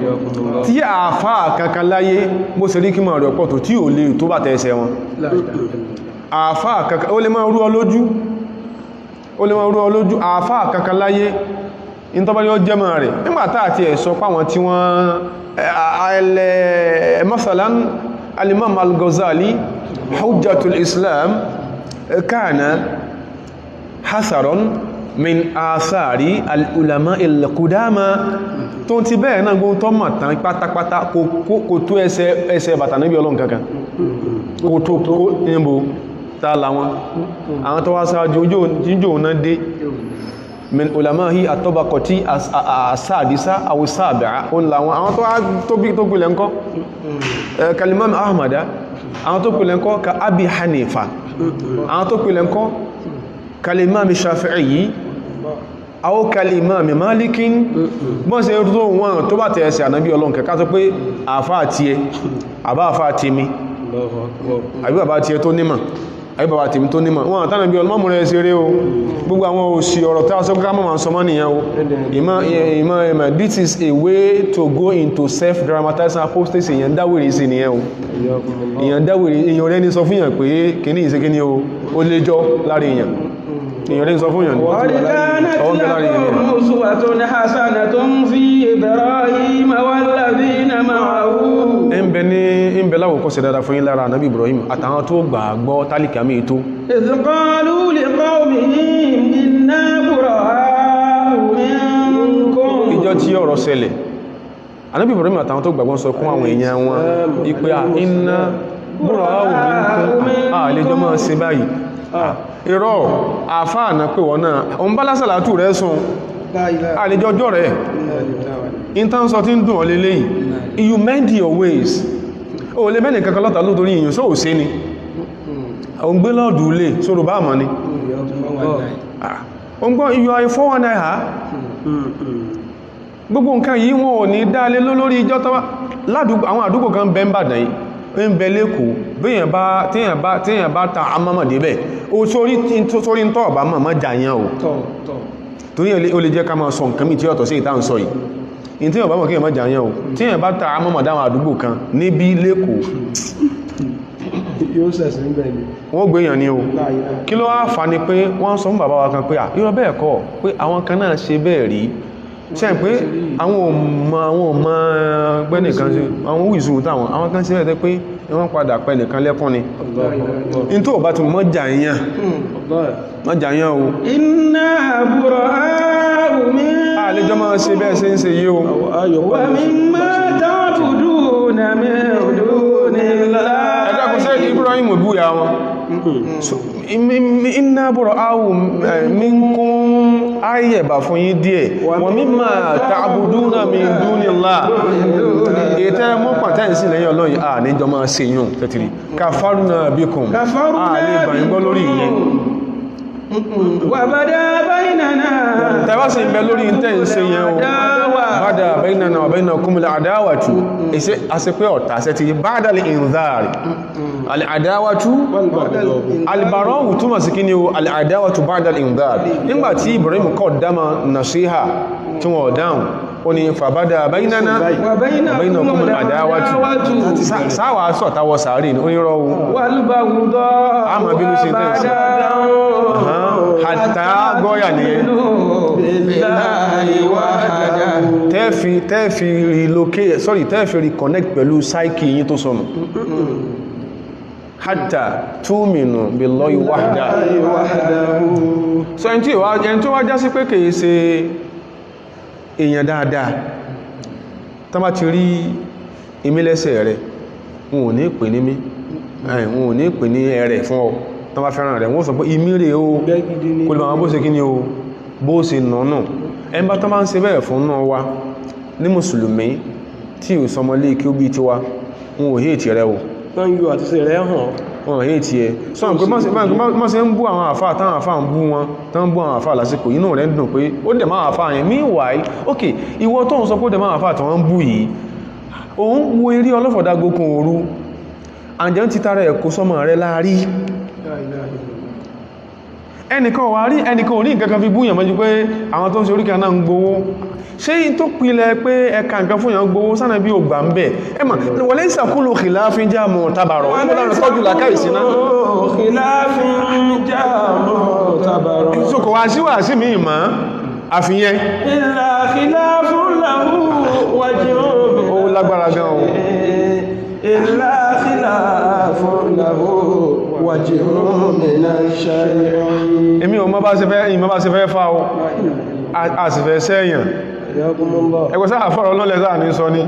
tí àfá kankan láyé bó ṣe rí kí mọ̀ rẹ̀ pọ̀ tó tí ò lè tó bá tẹ́ẹsẹ̀ wọn àfá kankan ó lè máa rú ọ lójú àfá kankan láyé in tó bá yóò jẹ́ mọ̀ rẹ̀ nígbàtá àti ẹ̀sọ́ páwọn tí wọ́n masalan al-Imam al-Ghazali hujjatul Islam kana hasaron min asari al-ulama il-qudama tó ti bẹ́ẹ̀ náà gbóhun tó mọ̀ tán pátápátá kò tó ẹsẹ̀ bàtà Nábì Ọlọ́run kankan kò tó kó níbo tààlà wọn àwọn tó wá sáájú jíjò náà dé min ulamahi at-tabaqati as-sadisa aw as-sabi'a on la wọn àwọn tó bí tó pìlẹ̀ ńkọ́ kalimam ahmada àwọn tó pìlẹ̀ ńkọ́ ka abi hanifa àwọn tó pìlẹ̀ ńkọ́ kalimam shafi'i aw kalimam malikin bọ́n ṣe rú wọn tó bá tẹ̀ẹ̀sẹ̀ Ànábì Ọlọ́run kẹka tó pé àfá àti ẹ àbá àfá àti mi àbí bàbá àti ẹ tó nímọ̀ àbí bàbá àti mi tó nímọ̀ wọn àtànà bí ọlọ́mọ̀ rẹ̀ ṣeré o gbogbo àwọn òṣì ọ̀rọ̀ tí a sọ ká mọ̀ sọmọ́ nìyẹn o ìmọ̀ this is a way to go into self-dramatizing apostasy èyàn dáwèrè sí nìyẹn o èyàn dáwèrè èyàn rẹ̀ ní sọ fún yàn pé kìíní ìṣe kíní o ó léjọ́ lára èyàn èyàn rẹ̀ ní sọ fún yàn قد كانت لكم أسوة حسنة في إبراهيم والذين معه ń bẹ láwòkọ́ sí dáadáa fún yín lára Ànábì Ibrahim àtàwọn tó gbàgbọ́ tálíkà mí tó إذ قالوا لقومهم إنا براء منكم ìjọ tí ọ̀rọ̀ ṣẹlẹ̀ Ànábì Ibrahim àtàwọn tó gbàgbọ́ sọ fún àwọn èèyàn wọn ipé iná búrọ̀ àlejò máa ṣe báyìí irọ́ àfáànà pé wọ́n náà o ń bá lásàlátù rẹ̀ sùn àlejò ọjọ́ rẹ̀ intanṣọ́ tí ń dùn ọ lélẹ́ yìí you mend your ways o lè mẹ́rin kankan lọ́ta lótorí ìyìn só ò sí ni o ń gbé lọ́ọ̀dù ilé sórò bá mọ́ ni o ń gbọ́ iyọ̀ I419 ha gbogbo nǹkan yìí wọn ò ní dálé lórí ìjọ tọ́wà ládùúgbò àwọn àdúgbò kan bẹ́ ń bàdàn yìí ń bẹ lẹ́kọ̀ọ́ téèyàn bá ta amámọ̀dé bẹ̀ o sórí ń tọ́ ọ̀bá mọ̀ jàyàn o torí o lè jẹ́ ká máa sọ nǹkan mí tí ọ̀tọ̀ sí ìta ń sọ yìí in tí ọ̀bá mọ̀ kí èèyàn má jàyàn o téèyàn bá ta amámọ̀dá àwọn àdúgbò kan níbi lẹ́kọ̀ọ́ wọ́n gbé èèyàn ní o kí ló wá fà ní pé wọ́n sọ fún bàbá wa kan pé irọ́ bẹ́ẹ̀ kọ́ pé àwọn kan náà ṣe bẹ́ẹ̀ rí ṣe pé àwọn ọmọ gbẹ́nìkan sí àwọn wìsù táwọn àwọn kan sí ẹ̀tẹ́ pé wọ́n padà pẹ́ nìkan lẹ́kún ni in tó bá tún mọ́ jàyàn o inna bura'u min àlejò máa ṣe bẹ́ẹ̀ ṣe ń ṣe yí o wa mimma ta'buduna min dunillahi ẹ̀dá kò sẹ́ Ibrahim búya wọn inna bura'u minkum ayẹ̀bà fún yí díẹ̀ wa mimma ta'buduna min dunillahi ètẹ́ mọ́ pàtẹ́ǹsì lẹ́yìn ọlọ́yìn níjọ máa ṣe yùn tẹ́tìrí kafarna bikum lè gbàyìngbọ́ lórí ìyẹn wa bada baynana tẹ́wà sí ìbẹ̀ lórí ìtẹ́ ìṣe yẹn o bada baynana wa baynakum al-adawatu ìṣẹ́ àṣepẹ́ ọ̀tà sẹ́tì ba'da al-inzari al-adawatu al-bara'u túnmọ̀ sí kí ni o al-adawatu ba'da al-inzari nígbàtí Ibrahim kọ́ dáma nasiha tí wọ́n dáhùn ó ní fàbádà baynana wa baynakum al-adawatu sáwà sọ̀tàwọ̀ sàárì ní onírọ̀ wal-baghdha hatta gọ́yà ní tẹ́ẹ̀fì relocate tẹ́ẹ̀fì reconnect pẹ̀lú psyche yí tó sọnù hatta tu'minu billahi wahda so ẹni tí wá já sí pé kìí ṣe èèyàn dáadáa tó bá ti rí ìmílẹ́sẹ̀ rẹ̀ wọn ò ní pè ní mí wọn ò ní pè ní ẹrẹ̀ fún ọ tó bá fẹ́ràn rẹ̀ wọ́n sọ pé ìmíre o kò lè máa bó ṣe kí ni o bó ṣe nánà ẹnbá tó máa ń ṣe bẹ́ẹ̀ fún náà wá ní mùsùlùmí tí ò sọmọlé kí ó bí ti wá wọn ò hẹ́ẹ̀tì rẹ̀ o wọ́n yóò àti sí rẹ̀ hàn wọn ò hẹ́ẹ̀tì ẹ̀ sọ́nà pé mọ́ sí ń bú àwọn àfáà táwọn àfáà ń bú wọn tán bú àwọn àfáà lásìkò inú rẹ̀ dùn pé ó dẹ̀ máa àfáà yẹn meanwhile ok ìwọ tó ń sọ pé ó dẹ̀ máa àfáà tí wọ́n ń bú yìí òun wo eré ọlọ́fọ̀dágbókun òru àjẹ́ ń ti tara ẹ̀kọ́ sọmọ rẹ̀ láàrí ẹnìkan wà rí ẹnìkan ò ní nǹkan kan fi búyàn mọ́jú pé àwọn tó ń ṣe oríkà náà ń gbowó ṣe yí tó pìlẹ̀ pé ẹka nǹkan fún yàn gbowó sánà bí ògbà ń bẹ̀ ẹmà wọlé ìsàkúlò khilafin jámọ̀ tàbàrọ̀ wọ́n mọ́ lọ́nà tọ́jú làkáì síná ìṣòkò wá sí mi ìmọ̀ àfihàn illa khilafun lahu wajhun ó lágbára gan o illa khilafun lahu wajhun min ash-shari'i èmi ò mọ̀ bá ṣe fẹ́ fà ó a sì fẹ́ sẹ́yàn ẹgbẹ́ sáà fọ́rọ̀ lọ́lẹ̀ sáà ní sọ ní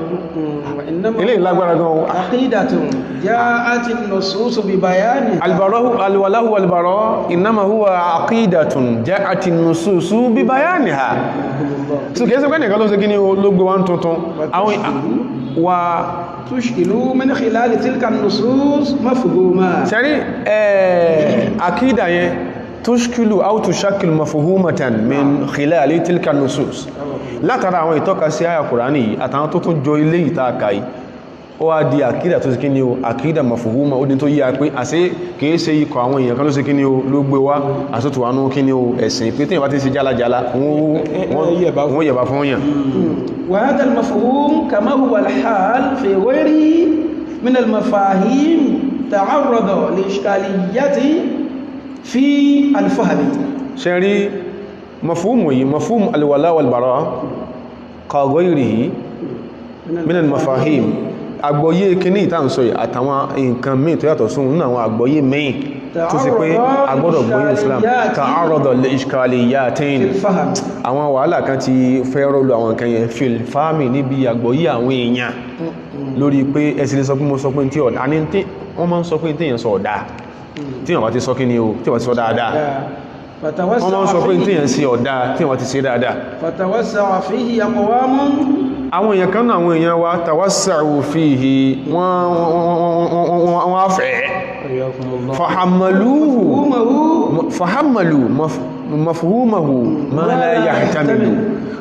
ilé ìlágbára gan ohun aqidatun ja'at an-nusus bi bayani alwalahu walbara innama huwa aqidatun ja'at an-nusus bi bayaniha so kẹsẹ̀ pẹ́ nìkan ló ṣe kí ní ló gbé wọn tuntun àwọn wa tushkilu min khilal tilka an-nusus mafhuma sẹ́rí àkídà yẹn tushkilu aw tushakkilu mafhumatan min khilal tilka an-nusus látara àwọn ìtọ́ka sí àyà Kùránì àtàwọn tó tún jọ ilé ìtàkà yìí ó wá di àkídà tó sí kí ní o àkídà mafhuma ó dín tó yíya pé àṣẹ kìí ṣe ikọ̀ àwọn èèyàn kan ló sí kí ní o ló gbé wá àsòtò wánú kí ní o ẹ̀sìn pé tí ìwá ti ṣe jálajàla wọ́n yẹ̀bá fún yàn وهذا المفهوم كما هو الحال في غيره من المفاهيم تعرض لإشكاليات في الفهم شري مفهوم الولاء والبراء كغيره من المفاهيم àgbọ́yé kíní ìtàn sọ àtàwọn nǹkan míì tó yàtọ̀ sún nínú àwọn àgbọ́yé míì tó sì pé agbọ́dọ̀ gbọ́yé Islam ta'arada li ishkaliyatin àwọn wàhálà kan ti fẹ́ rọ́lù àwọn nǹkan yẹn fil fahmi níbi àgbọ́yé àwọn èèyàn lórí pé ẹsì lè sọ pé mo sọ pé tí ọ̀dá ní tí wọ́n máa ń sọ pé tí èèyàn sọ ọ̀dá tí wọ́n bá ti sọ kí ni o tí wọ́n ti sọ dáadáa wọ́n máa ń sọ pé tí èèyàn sí ọ̀dá tí wọ́n ti ṣe dáadáa فتوسع فيه أقوام àwọn èèyàn kan náà àwọn èèyàn wa tawassa'u fihi wọ́n á fẹ́ fahammalu mafhumahu ma la yahtamilu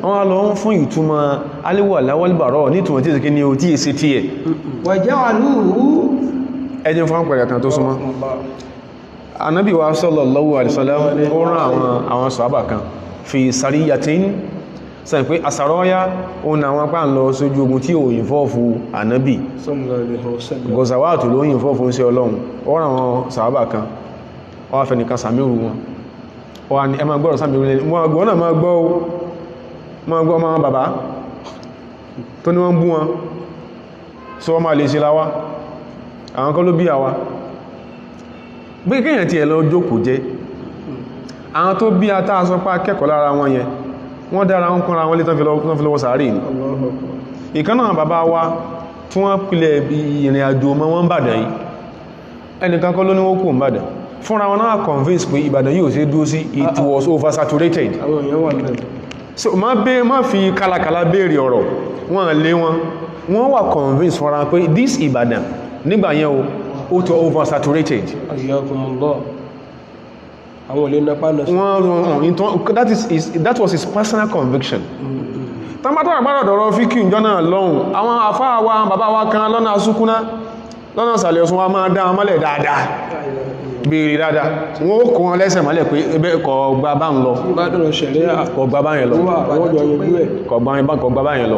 wọ́n lọ ń fún ìtumọ̀ aliwala walbara nítumọ̀ tí ìsìnkí ni o tí èsì tí ẹ̀ wa ja'aluhu ẹjẹ́ fún pẹ̀lẹ̀ kan tó súnmọ́ Ànábì wa sallallahu alaihi wasallam ó rán àwọn sàhábà kan fi sariyatin sọ pé àsàrọ́yá òun àwọn apá ń lọ sójú ogun tí ò yìnfọ́ọ̀fù Ànábì gọ̀zàwátù ló yìnfọ́ọ̀fù ń ṣe Ọlọ́run ó rán àwọn sàhábà kan ó wá fẹ́ nìkan sàmírù wọn ó wá ní ẹ máa gbọ́rọ̀ sàmírù lẹ́ni wọ́n gbọ́ náà máa gbọ́ máa bàbá tó ní wọ́n bú wọn sọ wọ́n máa lè ṣe láwá àwọn kan ló bí àwa bí kéèyàn ti ẹ̀ lọ jókòó jẹ́ àwọn tó bí a táa sọ pá kẹ́kọ̀ọ́ lára wọn yẹn wọ́n dára wọn kọ́ra wọn lé tán fi lọ́wọ́ sàárì ní ìkan náà bàbá wa tí wọ́n pìlẹ̀ bí ìrìn àjò mọ́ wọ́n bàdàn yìí ẹnìkan kọ́ ló ní wọ́n kú ń bàdàn fúnra wọn náà convince pé Ìbàdàn yóò ṣe dúró sí it was oversaturated so má fi kálakàlá béèrè ọ̀rọ̀ wọ́n lé wọ́n wà convince fúnra pé this Ìbàdàn nígbà yẹn ó tó oversaturated àwọn olè nápa náà that was his personal conviction tàbátà àgbàràdọ̀rọ̀ fíkì ìjọ náà lọ́hùn àwọn àfáà wa bàbá wa kan lọ́nà asúkúná lọ́nà sàlẹ̀ ọ̀sún wa máa dá wọn mọ́lẹ̀ dáadáa béèrè dáadáa wọ́n ó kó wọn lẹ́sẹ̀ mọ́lẹ̀ pé ẹbẹ́ kọ̀ọ̀gbà bá ń lọ kọ̀ọ̀gbà bá yẹn lọ kọ̀ọ̀gbà bá yẹn lọ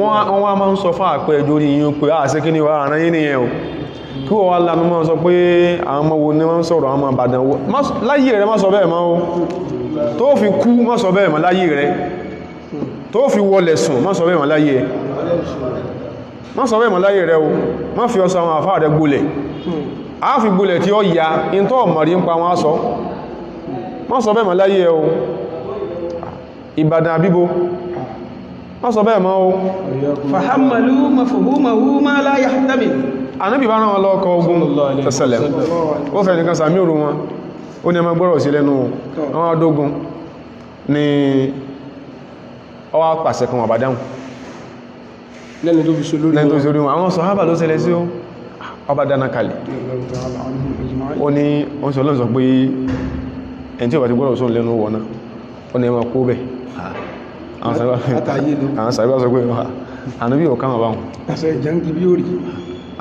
wọ́n wá máa ń sọ fáà pé ẹjọ́ rí yín pé àṣẹ kí ni wà àrán yín nìyẹn o kí wọ́n wá lánú mọ́ sọ pé àwọn ọmọ wo ní wọ́n sọ̀rọ̀ àwọn Ìbàdàn wo láyé rẹ̀ má sọ bẹ́ẹ̀ mọ́ o tó fi kú má sọ bẹ́ẹ̀ mọ́ láyé rẹ̀ tó fi wọlẹ̀ sùn má sọ bẹ́ẹ̀ mọ́ láyé rẹ̀ má sọ bẹ́ẹ̀ mọ́ láyé rẹ̀ o má fi ọsọ àwọn àfáà rẹ̀ gbolẹ̀ a fi gbolẹ̀ tí ó ya in tó mọ̀rí ń pa wọn sọ má sọ bẹ́ẹ̀ mọ́ láyé rẹ̀ o Ìbàdàn àbíbo má sọ bẹ́ẹ̀ mọ́ o fahammalu mafhumahu ma la yahtamil Ànábì bá rán wọn lọ́kọ̀ ogun tẹ́sẹ̀lẹ̀ ó fẹ́ nìkan sàmí òru wọn ó ní ẹmọ gbọ́rọ̀ sí lẹ́nu àwọn adógun ni ọwá pàṣẹ kan àbádáhùn lẹ́ni tó fi sórí wọn àwọn sàhábà ló ṣẹlẹ̀ sí ọba dáná kalẹ̀ ó ní wọ́n sọ lọ́nà sọ pé ẹni tí ó bá ti gbọ́rọ̀ sóhun lẹ́nu wọn náà ó ní ẹmọ kó bẹ̀ àwọn sàhábà sọ pé Ànábì ò káwọn báhùn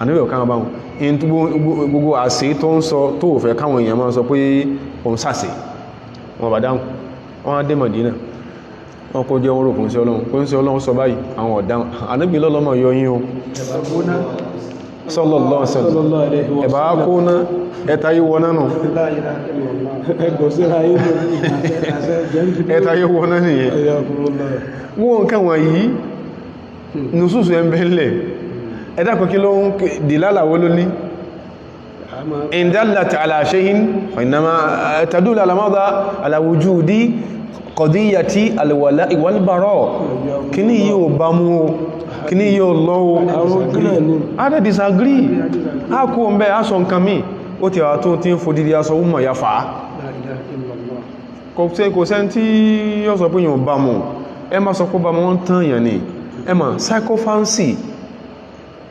àníwẹ̀ ọ̀ká bá wọn in gbogbo àṣẹ tó ń sọ tó fẹ́ káwọn èèyàn máa sọ pé òun sàṣẹ wọn bá dáhùn wọ́n á dé Mádínà wọ́n kó jẹ́ orò kún sí Ọlọ́run kún sí Ọlọ́run sọ báyìí àwọn ọ̀dáhùn Ànábì lọ́lọ́mọ̀ yọ yín o sallallahu alaihi wasallam ẹ̀bá kó ná ẹta yí wọná nù ẹta yí wọná nìyẹn wọ́n nǹkan wọ̀nyí nùsùsù ẹ̀mbẹ̀lẹ̀ ẹ̀dàkọ̀ kí ló ń dìlálàwó ló ní in dallata ala shay'in fa innama tadullu ala madha ala wujudi qadiyyati al-wala'i wal bara' kíní yíò bá mú o kíní yíò lọ́wọ́ a dẹ̀ disagree a kó ń bẹ́ aṣọ nǹkan mí ó ti wà tó tí ń fòdìdí aṣọ wúmọ̀ ya fàá kò sẹ́ tí yóò sọ pé yóò bá mú ẹ má sọ pé bá mú wọ́n tán yàn ní ẹ má psychophancy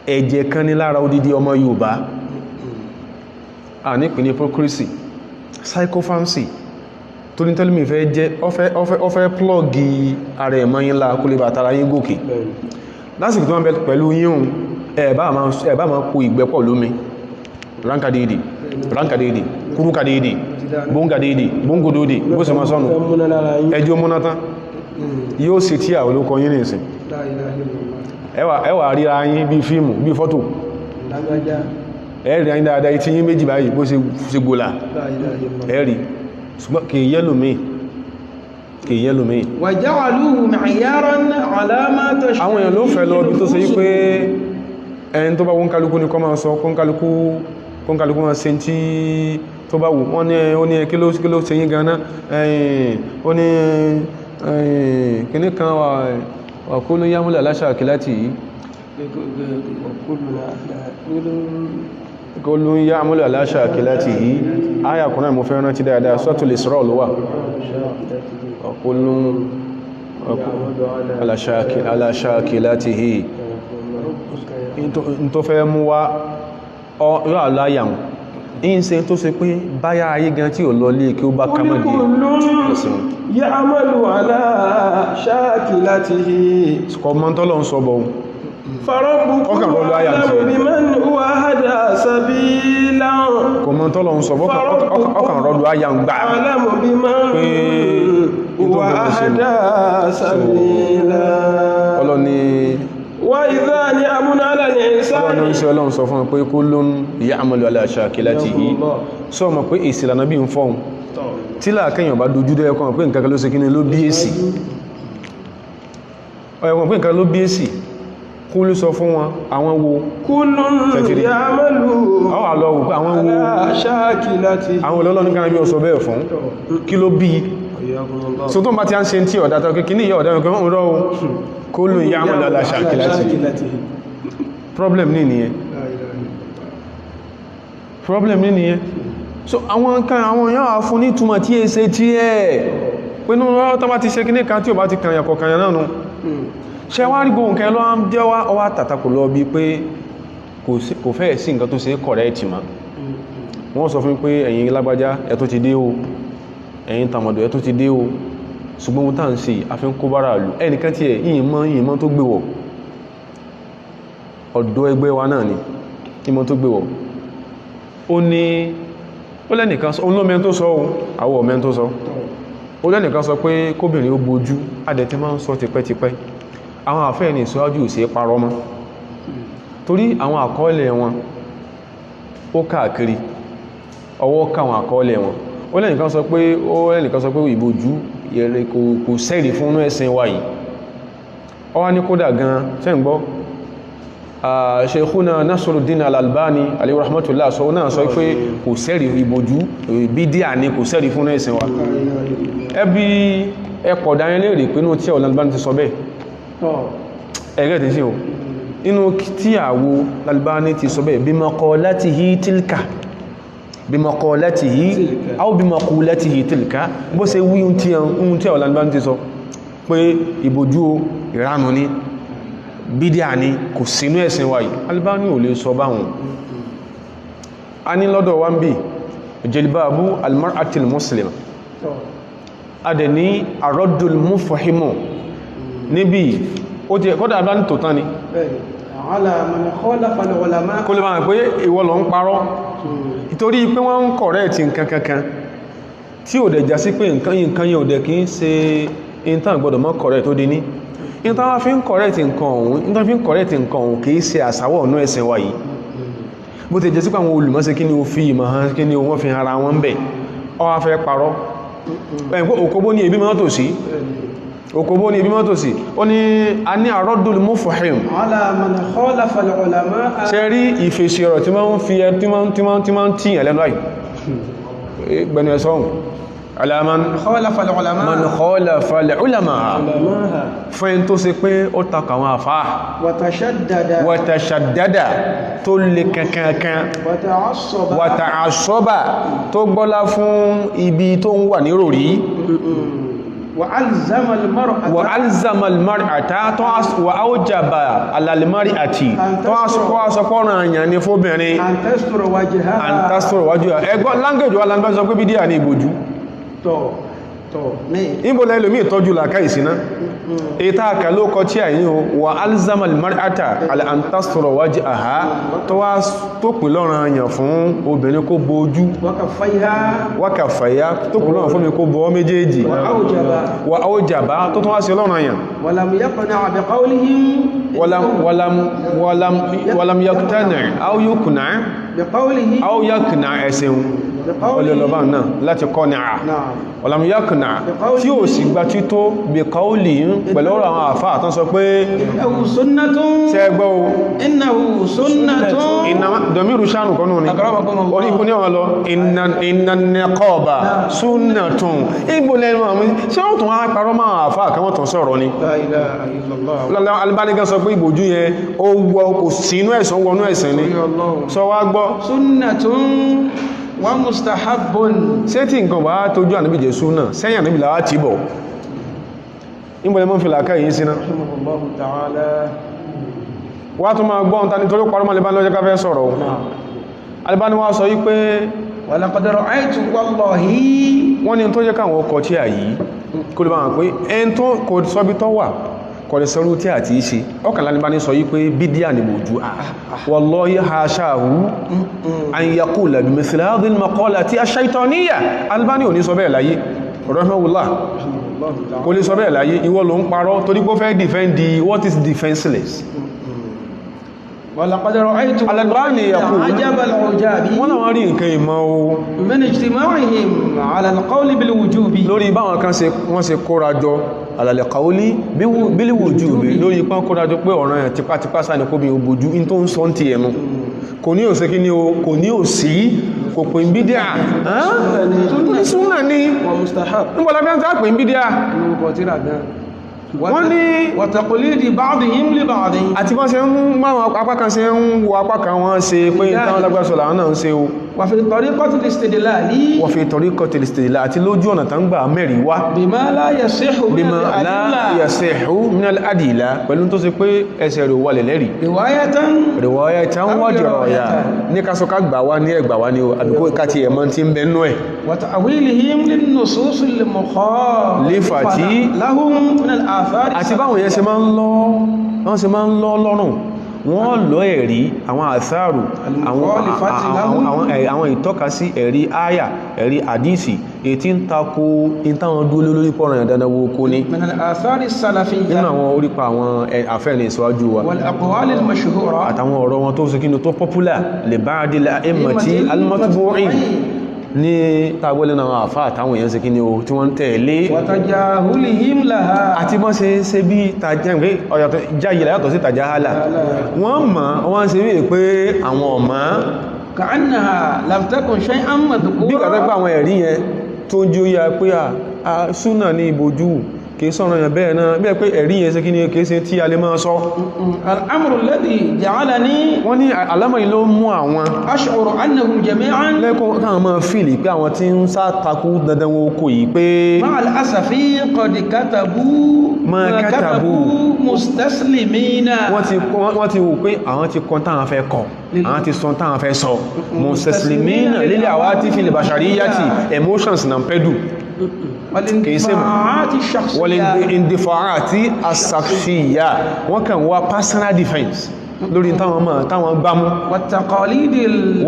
ẹ̀jẹ̀ kan ní lára odidi ọmọ Yorùbá a ní pè ní hypocrisy psychophancy tó ní tẹ́lẹ̀mì fẹ́ jẹ́ ọfẹ́ plọ́gì ara ẹ̀mọ́ yín lá kó lè bá tara yín gòkè lásìkò tó wọ́n bẹ pẹ̀lú yíhun ẹ̀bá ma kó ìgbẹ́pọ̀ lómi ránkàdéèdè kúrúkàdéèdè bóńgàdéèdè bóńgòdódè bó sì máa sọ́nù ẹjọ́ múnátán yóò sì tí àwọn olókọ yín nìsìn ẹwà ríra yín bí fíìmù bí fọ́tò ẹ̀rì ayín dáadáa ìtí yín méjì báyìí bó ṣe gbòlà ẹ̀rì ṣùgbọ́n kìí yẹ́lò mí wa ja'aluhu mi'yaran 'ala ma tashtahi àwọn èèyàn ló fẹ́ lọ bí tó ṣe yí pé ẹni tó bá wọ́n kálukú ní kọ́ máa sọ kọ́nkálukú máa ṣe tí tó bá wù wọ́n ní ó ní kí ló ṣe yín ganan ó ní kíní kan wà kó ló yámúlẹ̀ aláṣà kìláti yìí kó ló yámúlẹ̀ aláṣà kìláti yìí áyà kùnrin mo fẹ́ rántí dáadáa Suratul Isra ló wà kó ló ala shakilatihi in tó fẹ́ mú wá yóò aláyàwó in se tó ṣe pé báyá ayé gan tí ò lọ lé kí ó bá kàmọ́dé ya'malu ala shakilatihi kọmọ́ntọ́lọ́ ń sọ bọ̀ farabbukum a'lamu biman huwa ahda sabilan kọmọ́ntọ́lọ́ ń sọ bọ̀ ọkàn rọ́lù ayà ń gbà a'lamu biman huwa ahda sabilan ọlọ́ni wa idha ni'amun 'ala al-insani ọlọ́ni sí ọlọ́run sọ fún pé kullun ya'malu ala shakilatihi sọ mọ̀ pé ìsìlànà bí ń fọ́un tí láàkẹ́yàn bá dojú dẹ́ ọkàn pé nǹkan ló ṣe kí ní ló bí èsì ọ̀yọ̀kàn pé nǹkan ló bí èsì kú ló sọ fún wọn àwọn wo kullun ya'malu ala shakilatihi àwọn olóòlọ́ní kan bí ọsọ bẹ́ẹ̀ fún kí ló bí so tó bá ti á ń ṣe tí ọ̀dá tó kí ní ìyá ọ̀dá ọ̀gá ọ̀rọ̀ kullun ya'malu ala shakilatihi problem ní nìyẹn so àwọn kan àwọn èèyàn wà fún ní túnmọ̀ tí è ṣe tí ẹ̀ pínú rọ́ tó bá ti ṣe kíní kan tí ò bá ti kànyà kọ̀kànyà náà nù ṣe wá rí gbóhùn kẹ́ lọ́wọ́ jẹ́ wá tàtàkù lọ bí pé kò fẹ́ sí nǹkan tó ṣe correct ma wọ́n sọ fún pé ẹ̀yin lágbájá ẹ tó ti dé o ẹ̀yin tàmọ̀dọ̀ ẹ tó ti dé o ṣùgbọ́n mo tàn sí afẹ́ kó bára lù ẹnìkan tí ẹ̀ yìnmọ́ tó gbé wọ̀ ọ̀dọ́ ẹgbẹ́ wa náà ni yìnmọ́ tó gbé wọ̀ ó ní ó lẹ́nìkan sọ olómẹ́ tó sọ ohun àwọ̀ ọ̀mẹ́ tó sọ ó lẹ́nìkan sọ pé kóbìnrin ó bojú adẹ̀tí máa ń sọ tipẹ́tipẹ́ àwọn àfẹ́ ní ìsọ́jú ìsẹ́ parọ́ mọ́ torí àwọn àkọọ́lẹ̀ wọn ó káàkiri ọwọ́ káwọn àkọọ́lẹ̀ wọn ó lẹ́nìkan sọ pé ìbojú kò sẹ́rì fún ẹ̀sìn wa yìí ó wá ní kódà gan sẹ́ǹgbọ́ Sheikhuna Nasruddin Al-Albani alayhi rahmatullah sọ náà sọ pé kò sẹ́rì ìbojú bídíà ní kò sẹ́rì fún ẹ̀sìn wa ẹbí ẹpọ̀ dáyẹn lè rí pínú tí Al-Albani ti sọ bẹ́ẹ̀ ẹ̀rẹ́ ti sí o inú tí àwọ Al-Albani ti sọ bẹ́ẹ̀ bimaqalatihi tilka aw bimaqulatihi tilka bó ṣe wí ohun tí Al-Albani ti sọ pé ìbojú ìranù ni bídíà ni kò sínú ẹ̀sìn wa yìí Albani ò lè sọ báwọn a ní lọ́dọ̀ wá ń bí jilbabu almar'atil muslima a dẹ̀ ní arọ́dùl mufahimu níbi ó ti ẹ̀kọ́dà Albani tó tán ni kó lè máa pé ìwọ ló ń parọ́ ìtorí pé wọ́n ń correct nǹkan kankan tí ò dẹ̀ já sí pé nǹkan yẹn ò dẹ̀ kí ń ṣe intan gbọ́dọ̀ mọ́ correct tó di ní ìtàwà fi ń correct nǹkan ọ̀hún kìí ṣe àsáwọ̀ ọ̀nà ẹ̀sìn wa yìí bó ti jẹ́ sí àwọn olùmọ́sí kí ni ó fi ìmọ̀ hàn kí ni wọ́n fi ara wọn bẹ̀ ó wá fẹ́ parọ́ òkòbó ní ebi mọ́tò sí ó ní a ní àrọ́dùl mufahim ṣe rí ìfèsì ọ̀rọ̀ tí máa ń fi ẹ tí máa ń tí ẹ̀lẹ́nu àì gbẹ̀nu ẹ̀sọ́hùn alaman man khalafa al-ulama fún ẹni tó ṣe pé ó takà àwọn àfáà wa tashaddada tó lè kankankan wa ta'assaba tó gbọ́lá fún ibi tó ń wà ní ròrí wa alzama al-mar'ata wa awjaba ala al-mar'ati tó asọ́pọ̀rọ̀ àyàn ní fóbìnrin an tastura wajhaha ẹgbọ́n language wa language sọ pé bídíà ní ìbòjú ìbòlẹ̀ ìlòmí ìtọ́jú làkà ìsiná ìta àkà ló kọ tí àyíò wà alzamal mar'ata al'antasoro wájí àhá tó wá tó pín lọ́rọ̀ àyàn fún obìnrin kó bójú wákàfàyà tó pín lọ́rọ̀ fún mi kó bọ́ méjèèjì wà áwòjàbá tó tó wá sí lọ́rọ̀ àyàn wàlam yaktana aw yakna ẹ̀sìn olùlọ́bá náà láti kọ́ ní àà ọ̀làmúyákùnà tí ó sì gba tító bí kọ́ọ̀lì pẹ̀lú ọ̀rọ̀ àwọn àfá àtán sọ pé ṣẹgbọ́ dọ̀míru sánù kọ́nù ní oníkú ní ọ̀lọ́ ìnànẹ́kọ́ọ̀bà súnnàtún ìgbòlẹ̀ ṣe ó tún á parọ́ máa àfá àkàwọn tán sọ̀rọ̀ ni Albani sọ pé ìbòjú yẹn ó wọ kò sínú ẹ̀sán wọnú ẹ̀sìn ni sọ wá gbọ́ súnnàtún wọ́n mustahabun ṣe tí nǹkan bá tójú ànábì jésù náà sẹ́yìn ànábì láwá tí bọ̀ ìbọ̀lẹ̀ mọ́ fi làkà yìí síná rahimahullahu ta'ala. wá tún máa gbọ́n ta nítorí parọ́ Albani lọ́jọ́ ká fẹ́ sọ̀rọ̀ Albani wá sọ yí pé wa laqad ra'aytu wallahi, wọ́n ní tó jẹ́ káwọn ọkọ̀ tí a yìí kó lè bá wọn pé ẹn tó kò sọ́bí tó wà kò lè sọ́rú tí a ti ṣe ọkànlá ní bá ní sọ yí pé bídíà ni mòjú wallahi hashahu an yaqula bi mithli hadhihi al-maqalati ash-shaytaniyya. Albani ò ní sọ bẹ́ẹ̀ láyé rahimahullah, kò lè sọ bẹ́ẹ̀ láyé, ìwọ ló ń parọ́ torí pé ó fẹ́ defend what is defenseless. ولقد رأيت Al-Albani yaqul عجب العجاب wọ́n náà wọ́n rí nǹkan ìmọ̀ o من اجتماعهم على القول بالوجوب lórí báwọn kan wọ́n ṣe kórajọ ala al-qawli bil-wujubi lórí pán kórajọ pé ọ̀ràn ẹ̀ tipátipá sáà ní kó bí obojú in tó ń sọ ti ẹnu kò ní òsè kí ni o kò ní òsí kò pè ń bídíà súnà ní ومستحب nígbàlá bí wọ́n ti pè ń bídíà wọ́n ní وتقليد بعضهم لبعض àti wọ́n ṣe ń máwọn apá kan ṣe ń wo apá kan wọ́n ṣe pé ìtàn lágbàṣọ́ làwọn náà ń ṣe o وفي طريقة الاستدلال wọ́n fi tariqatil istidlal àti lójú ọ̀nà tán gbà mẹ́rin wá بما لا يصح من bima la الأدلة yasihu min al-adilla pẹ̀lú tó ṣe pé ẹsẹ̀ rẹ̀ wà lẹ́lẹ́rì رواية riwayatan wa diraya ní ká sọ ká gbà wá ní ẹgbà wá ní o àbíkó káti ẹ̀mọ́ tí ń bẹnú ẹ̀ وتأويلهم للنصوص المخالفة لهم من الآثار àti báwọn yẹn ṣe máa ń lọ lọ́rùn wọ́n lọ ẹ̀rí àwọn àsáàrù àwọn ìtọ́kasí ẹ̀rí àyà ẹ̀rí àdísì ètí ń takò ìtàwọn dúró lórí pọ̀rọ̀ ìdánáwó kó ní من الآثار nínú السلفية àwọn orípa àwọn àfẹ́ẹ̀lẹ̀ ìṣíwájú wa والأقوال المشهورة àtàwọn ọ̀rọ̀ wọn tó ṣe kí ní tó popular lè bá dìlà immati al-matbu'in ní tàgbọ́lẹ̀ náà àfá àtàwọn èèyàn ṣe kí ní o tí wọ́n tẹ̀lé وتجاهلهم لها àti bọ́n ṣe bí tàjẹ́ jáyìlá yàtọ̀ sí tàjáhálà wọ́n mọ̀ wọ́n ṣe bí pé àwọn ọmọ كأنها لم تكن شيئا bí مذكورا kàtẹ́gbà àwọn ẹ̀rí yẹn tó jí ó yá pé à súnà ní ìbojú kìí sọ̀rọ̀ yẹn bẹ́ẹ̀ náà bí ẹ pé ẹ̀rí yẹn ṣe kí ní kìí ṣe tí a lè máa sọ الأمر الذي جعلني wọ́n ní àlámọ̀ yìí ló mú àwọn أشعر أنهم جميعا lẹ́kọ̀ọ́ káwọn máa fìlì pé àwọn tí ń sátakú dandan wọn kò yìí pé مع الأسف قد كتبوا ما كتبوا مستسلمين wọ́n ti wò pé àwọn ti kọ́ táwọn fẹ́ kọ́ àwọn ti sọ táwọn fẹ́ sọ mustaslimina lil awatifi al bashariyati emotions na pẹ́dù والانتفاعات الشخصية wal-indifaati as-shakhsiyya wọ́n kàn wá personal defense lórí táwọn gbámú والتقاليد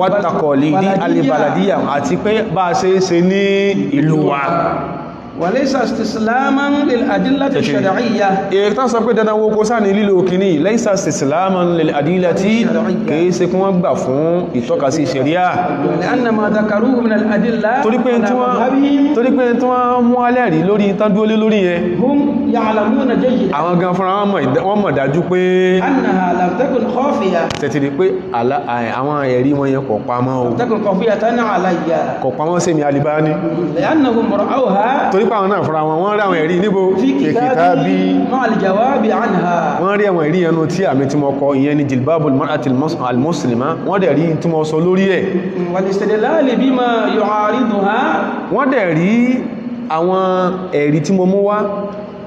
wat-taqalidi al-baladiyya àti pé bá a ṣe ní ìlú wa وليس استسلاما للأدلة الشرعية ìrìtàn sọ pé dandan wo kó sáà ní lílò kìíní laysa istislaman lil adillati kìí ṣe kún wọ́n gbà fún ìtọ́kasí ṣẹ̀ríà لأن ما ذكروه من الأدلة torí pé tí wọ́n mú alẹ́rí lórí tán dúó lé lórí yẹn هم يعلمون جيدا àwọn gan fúnra wọ́n mọ̀ dájú pé أنها لم تكن خافية tẹ̀tìrí pé àwọn ẹ̀rí wọn yẹn kò pamọ́ o لم تكن خافية علي kò pamọ́ sí mi Albani لأنهم رأوها torí pé àwọn náà fúnra wọn rí àwọn ẹ̀rí níbo في kìtàbí كتابي مع الجواب عنها wọ́n rí àwọn ẹ̀rí yẹnu tí àmì tí mo kọ ìyẹn ni jilbabul mar'atil muslima wọ́n dẹ̀ rí tí mo sọ lórí ẹ̀ والاستدلال بما يعارضها wọ́n dẹ̀ rí àwọn ẹ̀rí tí mo mú wá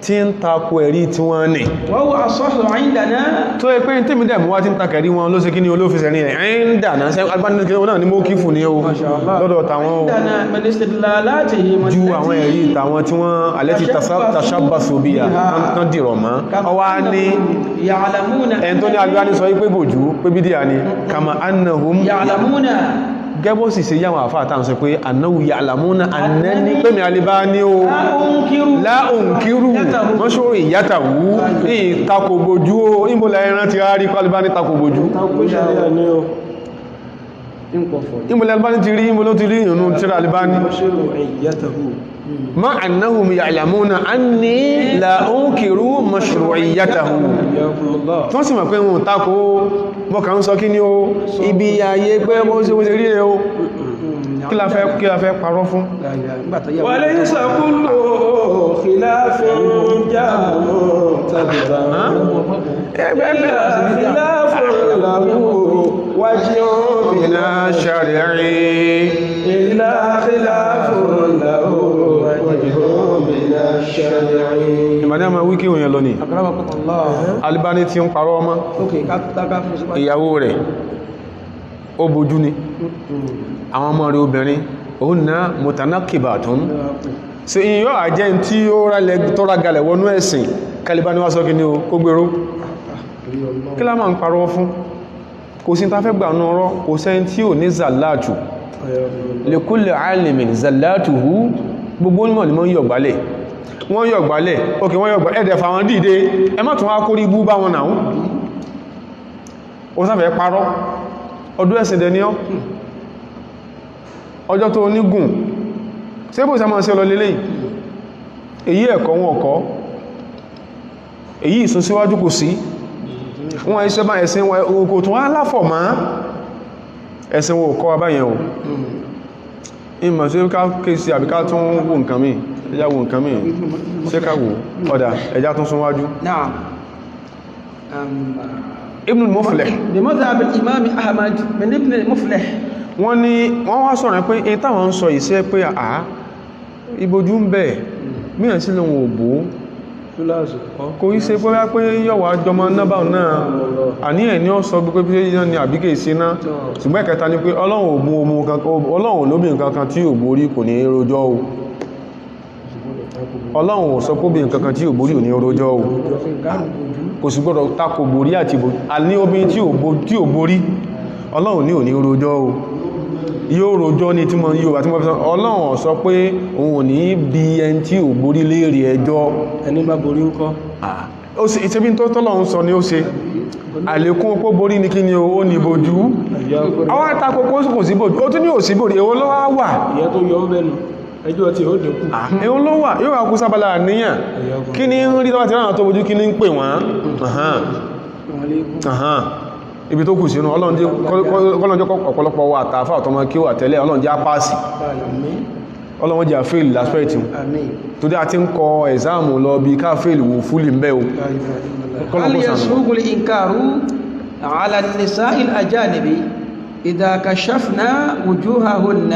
tí ń takò ẹ̀rí tí wọ́n ní وهو أصح عندنا tó yẹ pé tí mi dẹ̀ mú wá tí ń takò ẹ̀rí wọn ló ṣe kí ní olófisẹ̀ ní ẹ̀ ń dáná sẹ́ agbánilẹ́kẹ́ náà ní mọ́ kí fún ní o lọ́dọ̀ tàwọn o عندنا من استدلالاته ju àwọn ẹ̀rí tàwọn tí wọ́n alẹ́ ti tashabbasu biha tán dìrọ̀ mọ́ ọwá ní يعلمون ẹn tó ní Albani sọ wípé bòjú pé bídíà ni kama annahum يعلمون gẹ́bọ́ sì ṣe yáwọn àfáà tàn sọ pé annahu ya'lamuna annani pé mi Albani o لا أنكر láòǹkírù mọ́ṣòrò ìyátàwú ní takòbòjú o ìmọ̀lẹ̀ ẹran ti rárí kọ́ Albani takòbòjú ìmọ̀lẹ̀ Albani ti rí ìmọ̀lẹ̀ ti rí ìyànú tíra Albani ma annahum ya'lamuna anni láòǹkírù mashru'iyyatahu tó sì mọ̀ pé wọn takò mọ́kà ń sọ kí ní o ibi ayé pé bó ṣe rí ẹ o kí la fẹ́ parọ́ fún وليس كل خلاف جاء مرتبطا خلاف له وجه بنا شرعي إلا خلاف له وجه من الشرع Albani ma wíkí òun yẹn lọ ní akramakumullah. Albani tí ń parọ́ ọmọ Ok, ká fún sípá. ìyàwó rẹ̀ ó bojú ni àwọn ọmọ rẹ̀ obìnrin òun náà mutanakibatun ṣe ìyọ́ àjẹ́ tí ó rálẹ̀ tó rágalẹ̀ wọnú ẹ̀sìn Albani wá sọ kí ní o kó gbèrò kí lá máa ń parọ́ fún kò sí ta fẹ́ gbà náà rọ́ kò sẹ́yìn tí ò ní zàlátù li kulli alimin zàlátùhù gbogbo onímọ̀ ni wọ́n yọ̀gbálẹ̀ ok wọ́n yọ̀gbálẹ̀ ẹ̀dẹ̀ fàwọn dìde ẹ má tún wá kórí bú bá wọn náà ó sáfẹ́ parọ́ ọdún ẹ̀sìn dẹ̀ ní ọ́ ọjọ́ tó onígùn ṣé bó sàmọ́ sí ọlọ́lẹ́lẹ́ èyí ẹ̀kọ́ wọn ọ̀kọ́ èyí ìsún síwájú kò sí wọ́n iṣẹ́ bá ẹ̀sìn oko tún wá láfọ̀ máa ẹ̀sìn wọn kọ́ abáyẹn o ìmọ̀ sí ká kéèsì àbí ká tún wò nǹkan mí ẹjá wò nǹkan mí ṣe ká wò ọ̀dà ẹjá tún súnwájú Na'am. Ibn Muflih بمذهب الإمام أحمد من ابن المفلح. wọ́n ní wọ́n wá sọ̀rọ̀ pé in táwọn ń sọ ìṣẹ́ pé àá ìbojú ń bẹ̀ míyàn sí lóhun òbó kò í ṣe pé yọ̀wà jọmọ nábà náà àní ẹ̀ ní ó sọ pé pé yíyan ni àbíkè ìṣẹ́ná ṣùgbọ́n ẹ̀kẹta ni pé ọlọ́run olóbìn kankan tí ò borí kò ní rojọ́ o ọlọ́run ò sọ pé obìnrin kankan tí ò borí ò ní rojọ́ o kò sì gbọ́dọ̀ takò borí àti borí àní obìnrin tí ò borí ọlọ́run ní ò ní rojọ́ o yóò rojọ́ ní tí wọ́n yóò àti wọ́n fi sọ ọlọ́run sọ pé òun ò ní bí ẹni tí ò borí léèrè ẹjọ́ ẹni bá borí ń kọ́ ó sì ìṣẹ́bí tó tọ́lọ́run sọ ni ó ṣe àlékún opó borí ní kí ni ó ní bojú àwọn àtakò kò sí bojú ó tún ní ò sí borí èwo ló wá wà ìyá tó yọ ń bẹ́nu ẹjọ́ tí ó dẹ̀kù èwo ló wà yóò wà kú sábàlá àníyàn kí ní ń rí tọ́wà tí ráhàn tó bojú kí ní ń pè wọ́n ibi tó kù sínú ọlọ́njẹ́ ọ̀pọ̀lọpọ̀ wà tààfà ọ̀tọ́mọ kí ó àtẹ́lẹ̀ ọlọ́njẹ́ apáàsì ọlọ́njẹ́ àfẹ́ìlì láspẹ́ẹ̀tì tó dé àti ń kọ ẹ̀záàmù lọ bí káfẹ́ìlì wò fúlì ń bẹ́ o هل يسوغ الإنكار على النساء الأجانب إذا كشفنا وجوههن؟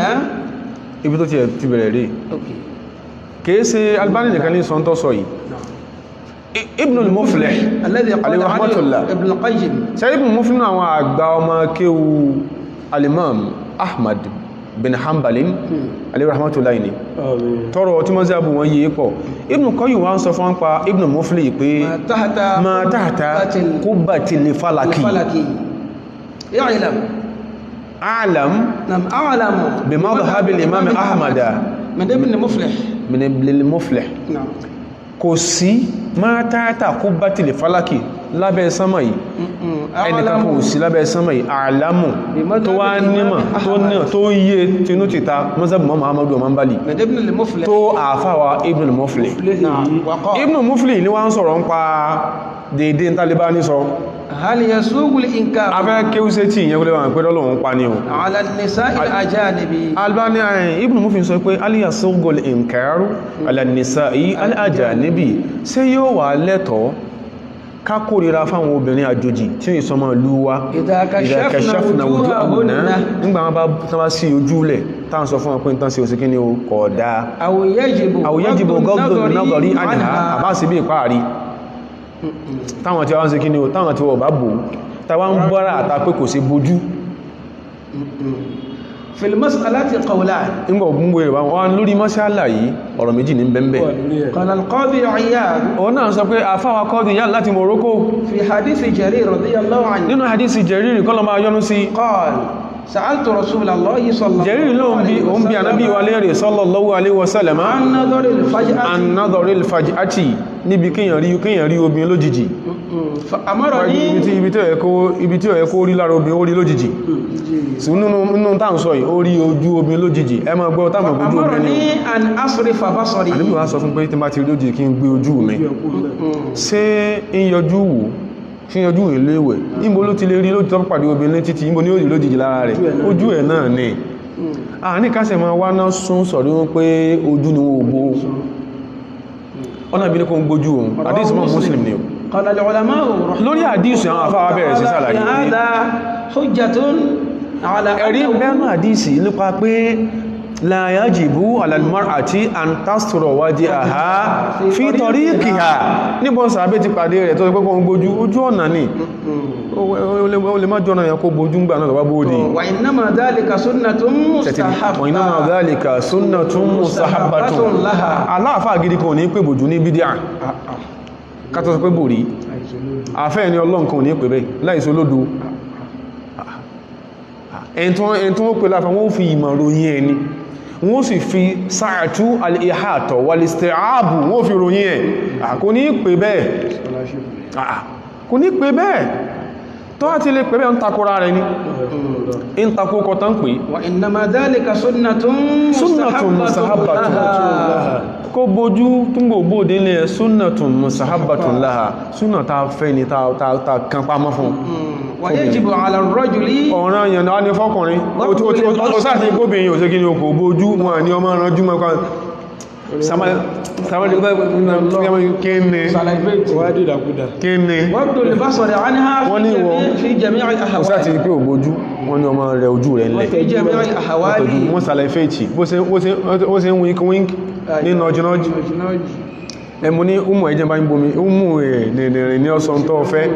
ibi tó ti bẹ̀rẹ̀ rí kìí ṣe Albani nìkan ní sọ́ntọ́ sọ yìí Ibn al-Muflih الذي قال alayhi rahmatullah عنه ابن القيم. ṣe Ibn al-Muflih náà àwọn àgbà ọmọ kéwu al-Imam Ahmad bin Hanbalin alayhi rahmatullah ni tọrọ tí mọ́ sí àbú wọn yìí pọ̀ Ibn Qayyim wọ́n sọ fún pa Ibn al-Muflih pé ma tahta qubbatil falaki أعلم بمذهب الإمام أحمد من ابن المفلح نعم kò sí máa tààtà kó bá tilẹ̀ fálákì lábẹ́ sánmà yìí ẹnìkan kò sí lábẹ́ sánmà yìí àlámù tó wá nímọ̀ tó yíye tinú tìta mọ́sábù mọ́ Muhammadu Hanbali tó àfáwà Ibn al-Muflih Ibn al-Muflih ní wọ́n sọ̀rọ̀ ń pa dédé taliba ní sọ هل يسوغ الإنكار afẹ́ kéwúsẹ́ tí ìyẹn kúlẹ̀ wọn pẹ́lú Ọlọ́run pa ní o على النساء الأجانب؟ Albani Ibn Muflih sọ pé hal yasughu al-inkaru ala an-nisa'i al-ajanibi ṣé yóò wà lẹ́tọ̀ọ́ ká kórìíra fáwọn obìnrin àjòjì tí ó ìsọmọ ìlú wa إذا كشفنا وجوههن nígbà wọn bá sí ojúlẹ̀ táwọn sọ fún wọn pé ń tán sí òsìkí ní kódà أو يجب غض النظر عنها àbá sí bí ìpáàrí táwọn tí wọ́n sí kí ní o táwọn tí wọ́n bá bò tàwọn ń bọ́ra àta pé kò sí bójú في المسألة قولان nígbà gbogbo ìrẹ̀wà wọn lórí mọ́sálà yìí ọ̀rọ̀ méjì ní bẹ́m̀bẹ̀ قال القاضي عياض òun náà sọ pé àfáwà kọ́dì yà láti Morocco في حديث جرير رضي الله عنه nínú hadisi Jarir kọ́lọ máa yọnú sí قال سألت رسول الله صلى الله Jarir ló ń bí anábí wa lérè sallallahu alaihi wasallam عن نظر الفجأة an nadharil faj'ati níbi kíyàn rí obìnrin lójijì فأمرني ibi tí ó yẹ kó rí lára obìnrin ó rí lójijì sí nínú táà sọ yìí ó rí ojú obìnrin lójijì ẹ máa gbọ́ táàmà ojú obìnrin أمرني أن أصرف بصري àníbí wá sọ fún pé tí bá ti rí lójijì kí n gbé ojú mi ṣé ń yọjú wò ṣe yọjú ilé ìwẹ̀ ìbò ló ti lè rí lójú tọ́pọ̀ pàdé obìnrin títí ìbò ní ó rí lójijì lára rẹ̀ ojú ẹ̀ náà ni a ní kásẹ̀ máa wá náà sún sọ̀rí wọn pé ojú ni wọ́n gbó ọ̀nà bí ní kó ń gbójú òun àdísì mọ́ Muslim ni o قال العلماء lórí àdísì àwọn afáwà bẹ̀rẹ̀ sí sàlàyé هذا حجة على ẹ̀rí bẹ́ẹ̀nù àdísì nípa pé la yajibu ala al-mar'ati an tastura wajhaha fi tariqiha níbọn sàábé ti pàdé rẹ̀ tó ṣe pé kó ń gbójú ojú ọ̀nà ni ó lè má jọ́nà yẹn kó gbójú ń gbà náà lọ́wọ́ bóòdì wa innama dhalika sunnatun mustahabba wa innama dhalika sunnatun mustahabbatun laha aláàfáà gidi kan ní pé bòjú ní bídíà kátọ́ sọ pé bòrí àfẹ́ ẹni ọlọ́run kan ní pè bẹ́ láìsí olódo ẹni tó wọ́n pè láfẹ́ wọ́n fi ìmọ̀ ròyìn ẹni wọ́n sì fi sáàtú al-ihata wal-isti'abu wọ́n fi ròyìn ẹ̀ kò ní pè bẹ́ẹ̀ kò ní pè bẹ́ẹ̀ tó wá ti lè pè bẹ́ẹ̀ ń takora rẹ̀ ní ń takó kọta ń pè wa innama dhalika sunnatun mustahabbatun laha kó bójú túnbò bóòdé lẹ́ sunnatun mustahabbatun laha súnà ta fẹ́ ni ta kan pamọ́ fún wa yajibu ala ar-rajuli ọ̀ràn yẹn náà ní fọ́kùnrin ó sáàtì gómìnà ò sí kí ni okò bójú wọn ni ọmọ ọ̀ràn jùmọ̀ kan wọ́n ní wọ́n sáàtì pé ògbójú wọ́n ní ọmọ rẹ̀ ojú rẹ̀ lẹ̀ wọ́n sàlẹ̀ fèèchì bó ṣe ń wink ní nọjúnọjú ẹmú ní umu ẹjẹ́ bá ń bomi umu nìrìn ní ọsàn tó fẹ́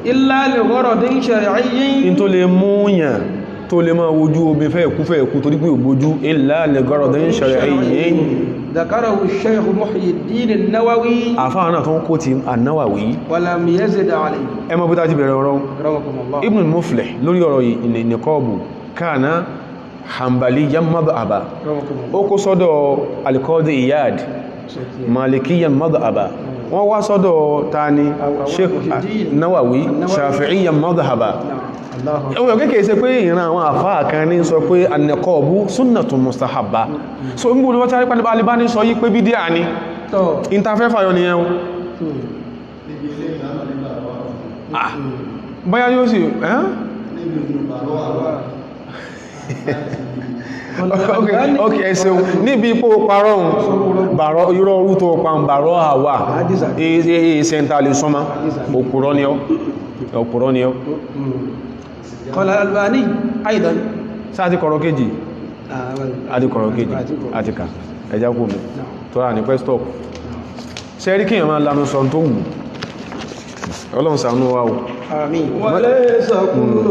illa li gharadin shar'iyyin in tó lè múyàn tó lè máa wojú obi fẹ́ ẹ̀kú torí pé ògbójú illa li gharadin shar'iyyin ذكره الشيخ محي الدين النووي àfáà náà tó ń kó ti an-Nawawi ولم يزد عليه ẹmọ bí tá ti bẹ̀rẹ̀ ọ̀rọ̀ رحمكم الله Ibn al-Muflih lórí ọ̀rọ̀ nìkọ́ọ̀bù kana hanbaliyyan madhhaba رحمكم الله ó kó sọ́dọ̀ al-Qadi Iyad malikiyyan madhhaba wọ́n wá sọ́dọ̀ tani Sheikh Nawawi shafi'iyyan madhhaba ẹwọ̀n kéèkéé ṣe pé ìran àwọn àfáà kan ní sọ pé an-niqabu sunnatun mustahabba so ń gbùn wọ́n tàrí pàdé alibá ní sọ yí pé bídíà ní ìntafẹ́fà yọ ni ẹun báyá yóò sì ok ẹsẹ̀un níbi ipò parọ́un bàrọ̀ irọ́ orú tó pa ń bàrọ̀ àwà ìsẹ̀ntàlì sọmọ òpùrọ́ ni ọ́ قال الألباني أيضا sáàtì kọ̀rọ̀ kejì àti kọ̀rọ̀ kejì àti ká ẹjá kú mi tó rà ní pẹ́stọ̀p ṣẹ́rí kíyàn máa lánú sọ tó wù ọlọ́run ṣàánú wa o آمين وليس كل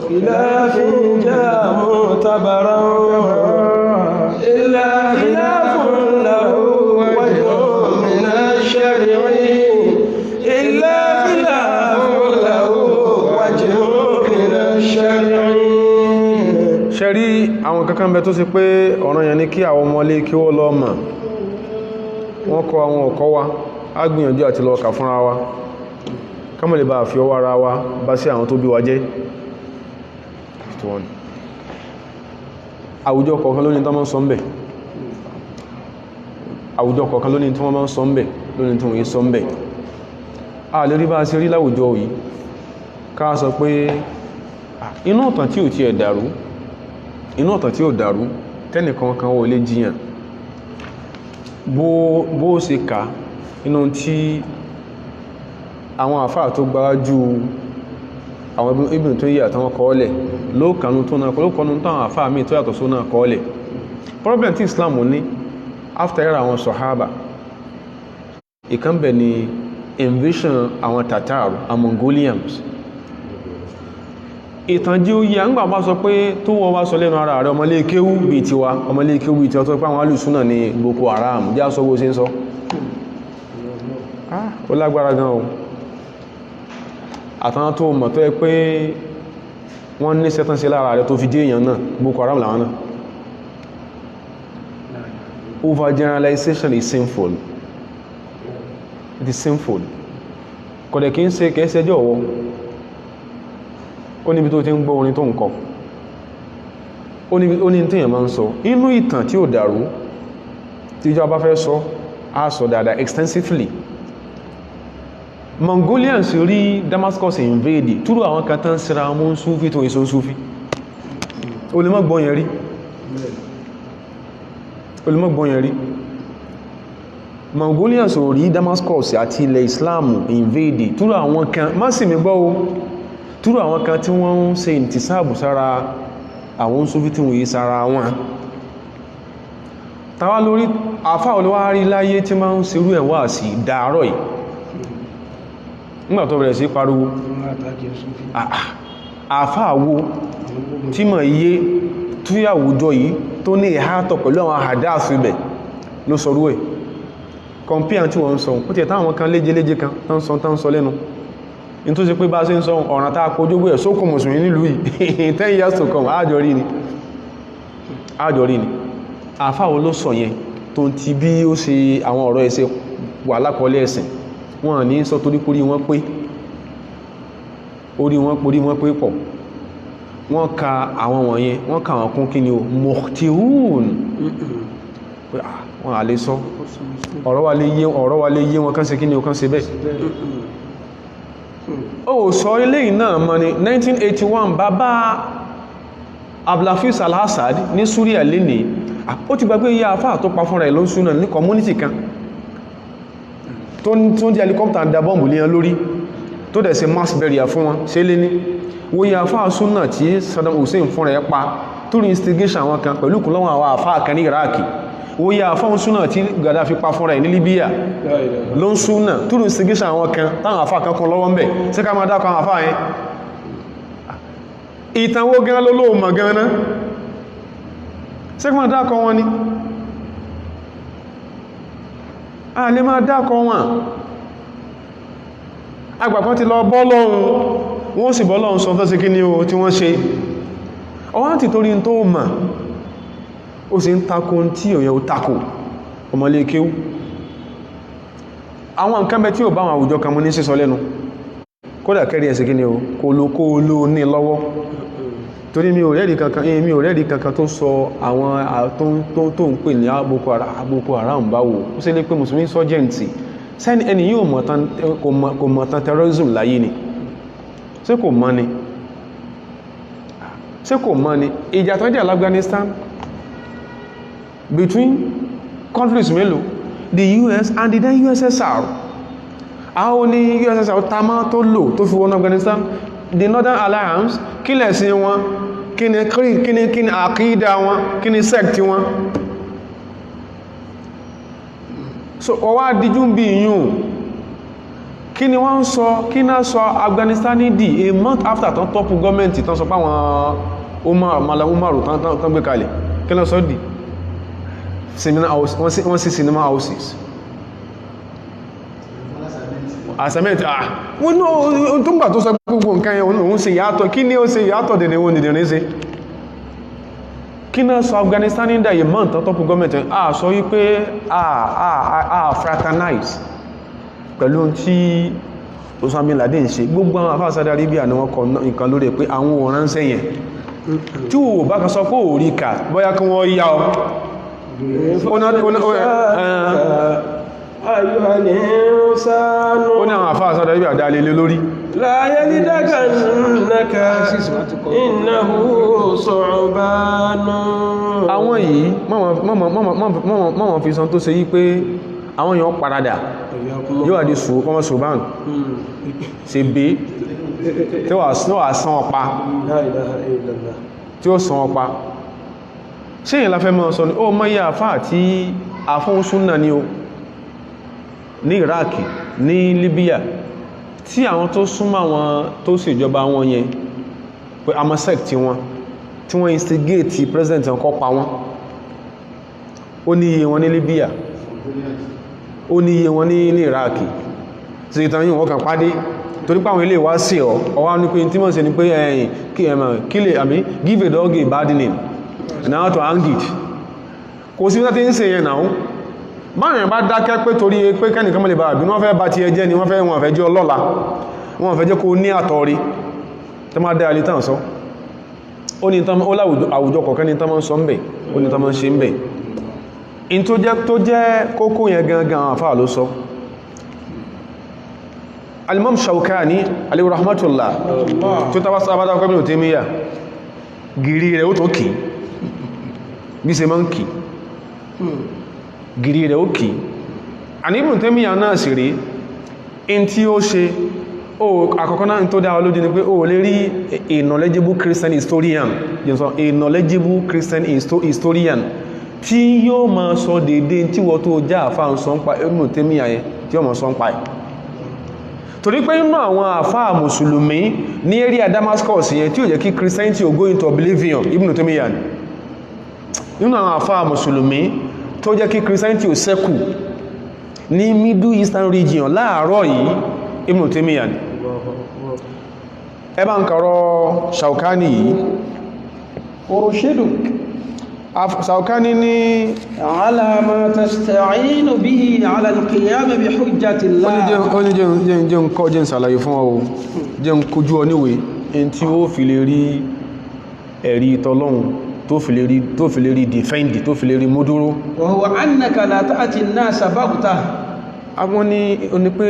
خلاف جاء معتبرا إلا خلاف له وجه من الشرع إلا خلاف له وجه من الشرع ṣẹ́rí àwọn kankan bẹ tó sì pé ọ̀ràn yẹn ni kí àwọn ọmọlé kí ó lọ mọ̀ wọ́n kọ àwọn ọ̀kọ́ wa á gbìyànjú àti lọ kà fúnra wa kámọ̀ lè bá fi ọwọ́ ara wa bá sí àwọn tó bí wa jẹ́ àwùjọ kọ̀ọ̀kan lónìí tó máa ń sọ ń bẹ̀ àwùjọ kọ̀ọ̀kan lónìí tó máa ń sọ ń bẹ̀ lónìí tó wọ́n sọ ń bẹ̀ a lè rí bá sí rí láwùjọ yìí ká sọ pé inú ọ̀tàn tí ò ti ẹ̀ dàrú inú ọ̀tàn tí ò dàrú tẹ́nìkan kan wò lè jiyàn bó ṣe ká inú tí àwọn àfáà tó gbájú àwọn Ibn Taymiyyah àtàwọn kọ́ọ̀lẹ̀ lókànú tó náà lókànú táwọn àfáà míì tó yàtọ̀ só náà kọ́ọ̀lẹ̀ problem tí Islam ní after era àwọn Sahaba ìkánbẹ̀ ni invasion àwọn Tatar àwọn Mongolians ìtànjí ó yí àǹgbà bá sọ pé tó wọ́n wá sọ lẹ́nu ara rẹ̀ ọmọlé kéwú bíi tiwa ọmọlé kéwú bíi tiwa tó pé àwọn alùsúnà ní Boko Haram jẹ́ àsọ bó ṣe ń sọ ó lágbára gan o àtàwọn tó mọ̀ tó ẹ pé wọ́n ní sẹ́tán sí lára rẹ̀ tó fi dé èèyàn náà Boko Haram làwọn náà overgeneralization is sinful it is sinful kọ̀dẹ̀ kí ń ṣe kẹ́ẹ́sẹ́jọ́ ọwọ́ ó níbi tó ti ń gbọ́ orin tó ń kọ ó ní tí èèyàn máa ń sọ inú ìtàn tí ó dàrú tí ìjọba fẹ́ sọ á sọ dáadáa extensively Mongolians rí Damascus invade túrò àwọn kan tán síra mú Súfí tó èso Súfí olùmọ́gbọ́n yẹn rí Mongolians ò rí Damascus àti ilẹ̀ Islam invade túrò àwọn kan má sì mi gbọ́ o túrò àwọn kan tí wọ́n ń ṣe ìntìsáàbù sára àwọn Súfí tí wọ́n yí sára wọn tàwà lórí àfá olówárí láyé tí máa ń ṣerú ẹ̀ wá sí dàárọ̀ yìí nígbà tó bẹ̀rẹ̀ sí pariwo àfá àwo tí mọ̀ iye tó yà àwùjọ yìí tó ní ìhátọ̀ pẹ̀lú àwọn àdáàfù ibẹ̀ ló sọrú ẹ̀ kọmpíà tí wọ́n ń sọ ó ti ẹ̀ta àwọn kan léje kan tán sọ lẹ́nu in tó ṣe pé bá ṣe ń sọ ọ̀ràn tá kojógbé ẹ̀ sókò mùsùlùmí nílùú yìí 10 years to come àjọrí ni àfáwọ́ ló sọ yẹn tó ti bí ó ṣe àwọn ọ̀rọ̀ ẹ̀ṣẹ̀ wà lákọọlẹ̀ ẹ̀sìn wọ́n ní sọ torí orí wọn pé pọ̀ wọ́n ka àwọn wọ̀nyẹn wọ́n ka àwọn kún kí ni o mọ̀tíhùn wọ́n à lè sọ ọ̀rọ̀ wa lè yé wọn kán ṣe kí ni o kán ṣe bẹ́ẹ̀ ó sọ ilé náà mọ́ ní 1981 bàbá Abdulhafiz Al-Assad ní Súríà lénìí ó ti gbàgbé iye àfáà tó pa fúnra ẹ̀ ló ń súnà ní community kan tó ń di helicopter dá bọ́m̀bù léyàn lórí tó dẹ̀ ṣe mass burial fún wọn ṣe lé ní wo iye àfáà súnà tí Saddam Hussein fúnra ẹ̀ pa tó rí instigation àwọn kan pẹ̀lú kùnlọ́wọ́ àwọn àfáà kan ní Iraq wo iye àfáà súnà tí Gaddafi pa fúnra ẹ̀ ní Libya ló ń súnà tó rí instigation àwọn kan táwọn àfáà kan kún lọ́wọ́ ń bẹ̀ ṣé ká máa dákọ̀ àwọn àfáà yẹn ìtànwó gan lólóò mọ̀ gan náà ṣé ká máa dákọ̀ wọn ni a lè máa dákọ̀ wọn agbàkan ti lọ bọ́lọ́run wọ́n sì bọ́lọ́run sọ tó sí kí ní o tí wọ́n ṣe ọwọ́n ti torí tó mà ó sì ń takò tí òyìn ò takò ọmọlé kéwú àwọn nǹkan bẹ tí ò bá àwọn àwùjọ kan mú ní sísọ lẹ́nu kódà kẹ́rí ẹ̀sì kí ní o kó ló ní lọ́wọ́ torí mi ò rẹ́rí kankan tó sọ àwọn tó ń pè ní Boko Haram báwo ó sì lè pé Mùsùlùmí insurgency sẹ́ni ẹni yóò kò mọ̀tán terrorism láyé ni ṣé kò mọ̀ ni ìjà tó jẹ́ l'Afghanistan between countries mélòó the US and the then USSR àwọn ní USSR tamá tó lò tó fi wọ́n Afghanistan the Northern Alliance kí lẹ̀sìn wọn kí ni àkídà wọn kí ni sect wọn so ọwá díjú bí yíò kí ni wọ́n sọ kí náà sọ Afghanistan di a month after tán tọ́pù gọ́ọ̀mẹ́ntì tán sọ páwọn Umaru tán gbé kalẹ̀ kí náà sọ di wọ́n sí cinema houses assignment wọ́n náà tó ń gbà tó sọ gbogbo nǹkan yẹn òun ṣe yàtọ̀ kí ni ó ṣe yàtọ̀ dẹ̀nẹ̀ wọn dìdìrín ṣe kí náà sọ Afghanistan ní ìdáyé mọ́ tán tọ́pù gọ́ọ̀mẹ́ntì sọ wípé fraternize pẹ̀lú tí Osama bin Laden ṣe gbogbo àwọn àfáà Saudi Arabia ni wọ́n kọ nǹkan lórí pé àwọn òránṣẹ́ yẹn tí ó bá kan sọ pé ò rí ká bóyá kí wọ́n yá ọ ó ní àwọn àfáà Saudi Arabia dá lé lórí láyé ní dágànnàkà innahu su'banu àwọn yìí mọ́mọ̀ fi sọ tó ṣe yí pé àwọn èèyàn paradà yóò àdí ọmọ ṣùgbọ́n ṣe bé tí wà sán ọpa tí ó sán ọpa ṣe yìí láfẹ́ mọ́ sọ ní ó mọ́ yí àfáà tí àfún súnnà ní o ní Iraq ní Libya tí àwọn tó súnmọ́ wọn tó sì ìjọba wọn yẹn pé amasek tí wọ́n instigate president wọn pa wọn ó ní iye wọn ní Libya ó ní iye wọn ní Iraq sí ìtàn yíò wọ́n kàn pàdé torí pàwọn ilé wá sí ọwá ní pé tí wọ́n ṣe ní pé ẹ̀yìn kí lè àmì give a dog a bad name now to hang it kò sí wọ́n tí ń ṣe yẹn náà báyìí bá dákẹ́ pé torí pé kẹ́nìkan mọ́ lè bá àbí wọ́n fẹ́ bá ti ẹjẹ́ ni wọ́n fẹ́ jẹ́ ọlọ́la wọ́n fẹ́ jẹ́ kó ní àtọ̀rí tó máa dá alítàn sọ ó ní àwùjọ kọ̀ọ̀kan ní tán mọ́ sọ ń bẹ̀ ó ní tán mọ́ ṣe ń bẹ̀ in tó jẹ́ kókó yẹn gangan àfáà ló sọ Al-Imam Shawkani alayhi rahmatullah tó tàbá sábádá kọ́bínú Taymiya gìrí rẹ̀ ó tó kìí bí ṣe mọ́ ń kìí gìrí rẹ̀ ó kìí Ibn Taymiya náà sì rí in tí ó ṣe àkọ́kọ́ náà tó dáwà lójú ni pé ó lè rí a knowledgeable Christian historian a knowledgeable Christian historian tí yóò máa sọ dédé tí wọ́n tó já àfáà ń sọ ń pa Ibn Taymiyyah yẹn tí yóò máa sọ ń pa ẹ̀ torí pé inú àwọn àfáà mùsùlùmí ní area Damascus yẹn tí ó jẹ́ kí Christianity go into oblivion Ibn Taymiyyah nínú àwọn àfáà mùsùlùmí tó jẹ́ kí Christianity ó ṣẹ́kù ní Middle Eastern region láàárọ̀ yìí Ibn Taymiyyah ẹbá ń kọ̀rọ̀ Shawkani yìí أرشدك Shawkani ní على ما تستعين به على القيام بحجة الله ó ní jẹ́ ń kọ́ jẹ́ ń ṣàlàyé fún ọ jẹ́ ń kojú ọ níwé in tí ó fi lè rí ẹ̀rí tọ́lọ́hun tó fi lè rí defend tó fi lè rí múdúró وهو أنك لا تأتي الناس بغتة àwọn ní pé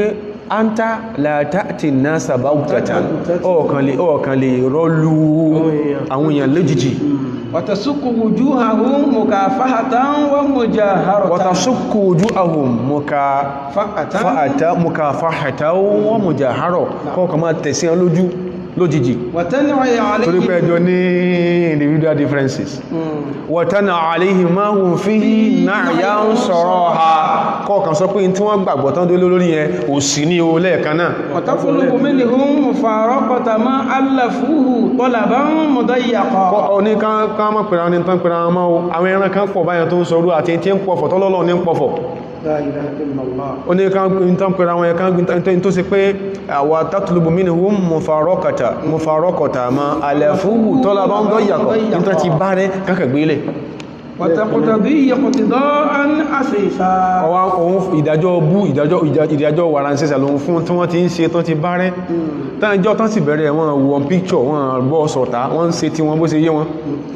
anta la ta'ti an-nasa baghtatan ọ̀kan lè rọ́lú àwọn èèyàn lójijì وتسك وجوههم مكافحة ومجاهرة وتسك وجوههم مكافحة ومجاهرة kọ́kàn máa tẹ̀sí wọn lójijì وتنعي torí pé عليهم ẹjọ́ ní individual differences وتنعي عليهم ما هم فيه نعيا صراحة kọ́kàn sọ pé tí wọ́n gbàgbọ́ tán dé lórí yẹn ò sí ní o lẹ́ẹ̀kan náà وتطلب منهم مفارقة ما ألفوه طلبا مضيقا ní ká mọ́ pẹ̀lú àwọn tán pẹ̀lú àwọn ọmọ àwọn ẹran kan pọ̀ báyàn tó ń sọ orú àti tí ń pọ̀fọ̀ tọ́lọ́lọ́ ní ń pọ̀fọ̀ لا إله إلا الله ó ní ká tán pẹ̀lú àwọn ẹ̀kan tó sì pé àwà tatlubu minhum mufaraqata ma alafuhu talaban dayyaqan nítorí ti bá rẹ̀ kákàgbélẹ̀ وتقتضي اقتضاء أسيسا ọwá ohun ìdájọ́ bú ìdájọ́ wàránsẹ́sà lóhun fún tí wọ́n ti ń ṣe tán ti bá rẹ̀ tánjọ́ tán sì bẹ̀rẹ̀ wọn wọ́n píkṣọ̀ wọn bọ́ sọ̀tá wọ́n ń ṣe tí wọ́n bó ṣe yé wọn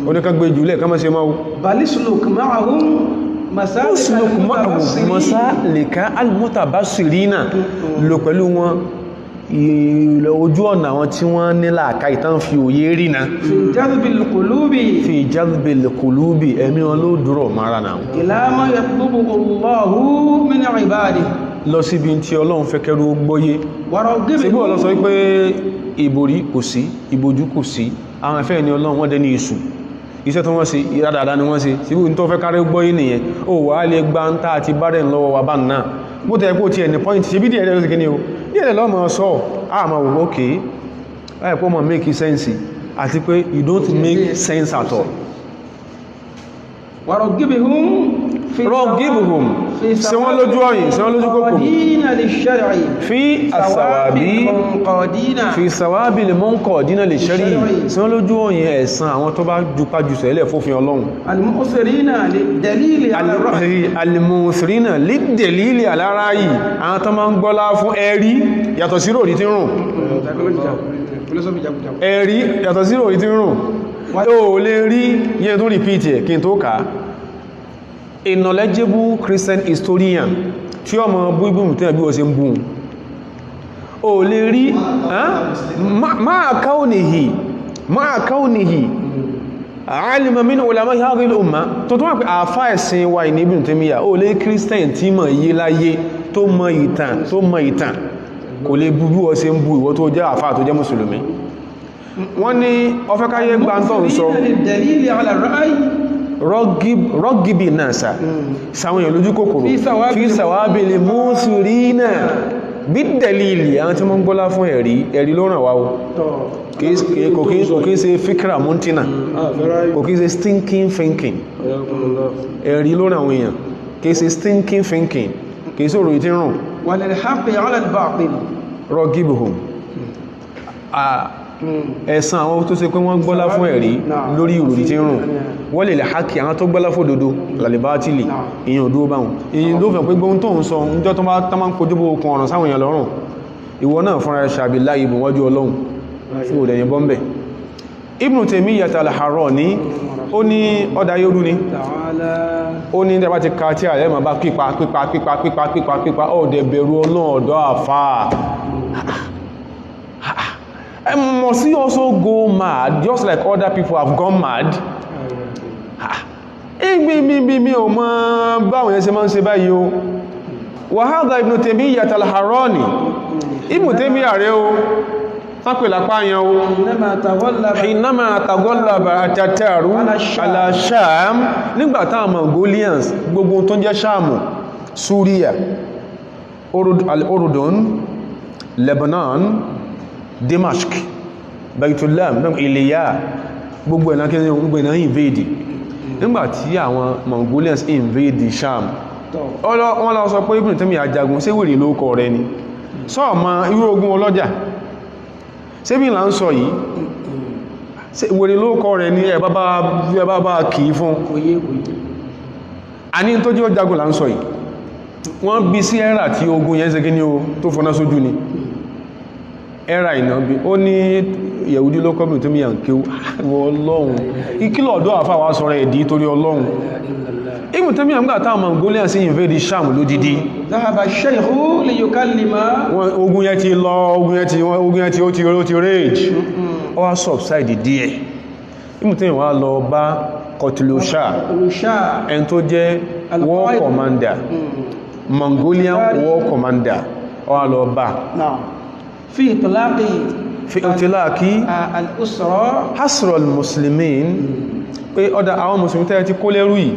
oníkan gbé jùlẹ̀ kán mọ́ ṣe máa بل اسلك معهم usluk ma'ahum masalika al-mutabashirina lò pẹ̀lú wọn ojú ọ̀nà àwọn tí wọ́n ní làákà ìtàn fi òye rí na في جذب القلوب fi jadbil qulubi ẹ̀mí wọn ló dúró mara náà إلى ما يطلبه الله من عباده lọ síbi tí Ọlọ́run fẹ́ kẹrù gbọ́yé síbí ورغبهم Ọlọ́run sọ wípé ìborí kò sí ìbojú kò sí àwọn ẹ̀fẹ́ ni Ọlọ́run wọ́n dẹ ní èṣù iṣẹ́ tó wọ́n ṣe ìrádàdá ni wọ́n ṣe síbí tó fẹ́ kárẹ́ gbọ́yé nìyẹn ó wà á lè gbá ń tà àti bárẹ̀ lọ́wọ́ wa bá náà bó tẹ́ kó tí ẹni point ṣe bí díẹ̀ lẹ́rọ sí kí ni o díẹ̀ lọ́mọ sọ àmà wò ókè láìpọ́ mọ̀ make sense àti pé you don't make sense at all ورغبهم rọ́gìbùhùn sí wọ́n lójú ọ̀yìn sí wọ́n lójú kòkòrò قادين للشرع fi àsàwàbí قادين fi sàwàbí lè mọ́ǹkọ̀ dínà lè ṣẹ́rí sí wọ́n lójú ọ̀yìn ẹ̀san àwọn tó bá jupájú sẹ́lẹ̀ fófin Ọlọ́run المؤثرين للدليل على الرأي alìmọ̀sírínà lídẹ̀lílì aláráyì àwọn tó máa ń gbọ́lá fún ẹ̀rí yàtọ̀ sí ròrí tí ń rùn ẹ̀rí yàtọ̀ sí ròrí tí ń rùn ó lè rí yẹn tó repeat ẹ̀ kí n tó kàá a knowledgeable Christian historian tí ó mọ̀ bú ibùn tí ẹbí wọ́n ṣe ń bú o lè rí máa káunihi alima min ulama hadhihi al-umma tó tó wọ́n pẹ̀ àfá ẹ̀sìn wa ní Ibn Taymiyyah o lè Christian tí mọ̀ yé láyé tó mọ̀ ìtàn kò lè bú bí wọ́n ṣe ń bú ìwọ tó jẹ́ àfá tó jẹ́ mùsùlùmí wọ́n ní ọfẹ́ káyé gbáǹtọ̀ ń sọ للدليل على الرأي rọ́gìbì náà sà sáwọn èèyàn lójú kòkòrò fi sàwábì lè mú sírí náà bí dẹ̀lìlì àwọn tí wọ́n gbọ́lá fún ẹ̀rí ló ràn wá o kò kí ṣe fíkra múntinà kò kí ṣe stinking thinking ẹ̀rí ló ràn àwọn èèyàn kì í ṣe stinking thinking kì í sọ̀rọ̀ ìtí rùn وللحق على الباطل rọ́gìbì hùn ẹ̀san àwọn tó ṣe pé wọ́n gbọ́lá fún ẹ̀rí lórí ìròrí tí ń rùn wọ́n lè hákì àwọn tó gbọ́lá fún òdodo lálìbátìlì èyàn òdó báhùn èyí ló fẹ́ pé gbóhun tó ń sọ níjọ́ tó máa ń kojú bó okun ọ̀ràn sáwọn èèyàn lọ́rùn ìwọ náà fúnra rẹ̀ ṣàbí láyé ibùn wájú Ọlọ́run fún òdẹ̀yìn bọ́m̀bẹ̀ Ibn Taymiyyah al-Harrani ó ní ọdá yorù ni ó ní tẹ́bá ti ka tí ààrẹ ma bá pípa ọ̀dẹ̀ bẹ̀rù Ọlọ́run ọ̀dọ́ àfáà must he also go mad just like other people have gone mad? mi ò mọ̀ báwọn yẹn ṣe máa ń ṣe báyìí o wa hadha Ibn Taymiyyah al-Harrani Ibn Taymiyyah rẹ̀ o tápè lápá yẹn o إنما تغلب hinama tagọ́lába àtàtàrú ala Sham nígbàtá Mongolians gbogbo tó jẹ́ Shamu Syria al-Urdun Lebanon Damascus Baitullam Iliya gbogbo ẹ̀nà kí gbogbo ẹ̀nà invade nígbàtí àwọn Mongolians invade Sham wọ́n lọ sọ pé Ibn Taymiyyah ajagun sí wèrè lóókọ rẹ ni sọ́ọ̀mọ́ irú ogun ọlọ́jà sébí là ń sọ yìí wèrè lóókọ rẹ ni ẹ̀bá bá kìí fún a ní tó jẹ́ ọjagun là ń sọ yìí wọ́n bí sí ẹ́rà tí ogun yẹn ṣe kí ní o tó fọ́ná sójú ni ẹ́rà ìná bí ó ní Yẹ̀húdí ló kọ́bìnrin tó mìíràn kí Ọlọ́run ìkílọ̀ ọ̀dọ́ àfáwà sọ̀rọ̀ ẹ̀dí torí Ọlọ́run Ibn Taymiyyah nígbà táwọn Mongolians sí invade Sham lódìdí ذهب الشيخ ليكلم ogun yẹn ti lọ ogun yẹn ó ti rage ó wá subside díẹ̀ Ibn Taymiyyah wá lọ bá Qutlu Shah ẹni tó jẹ́ war commander Mongolian war commander ó wá lọ bá في إطلاق الأسرة hasra al-muslimin pé ọ̀dá àwọn musulmi tẹ́ẹ̀ ti kó lẹ́rú yìí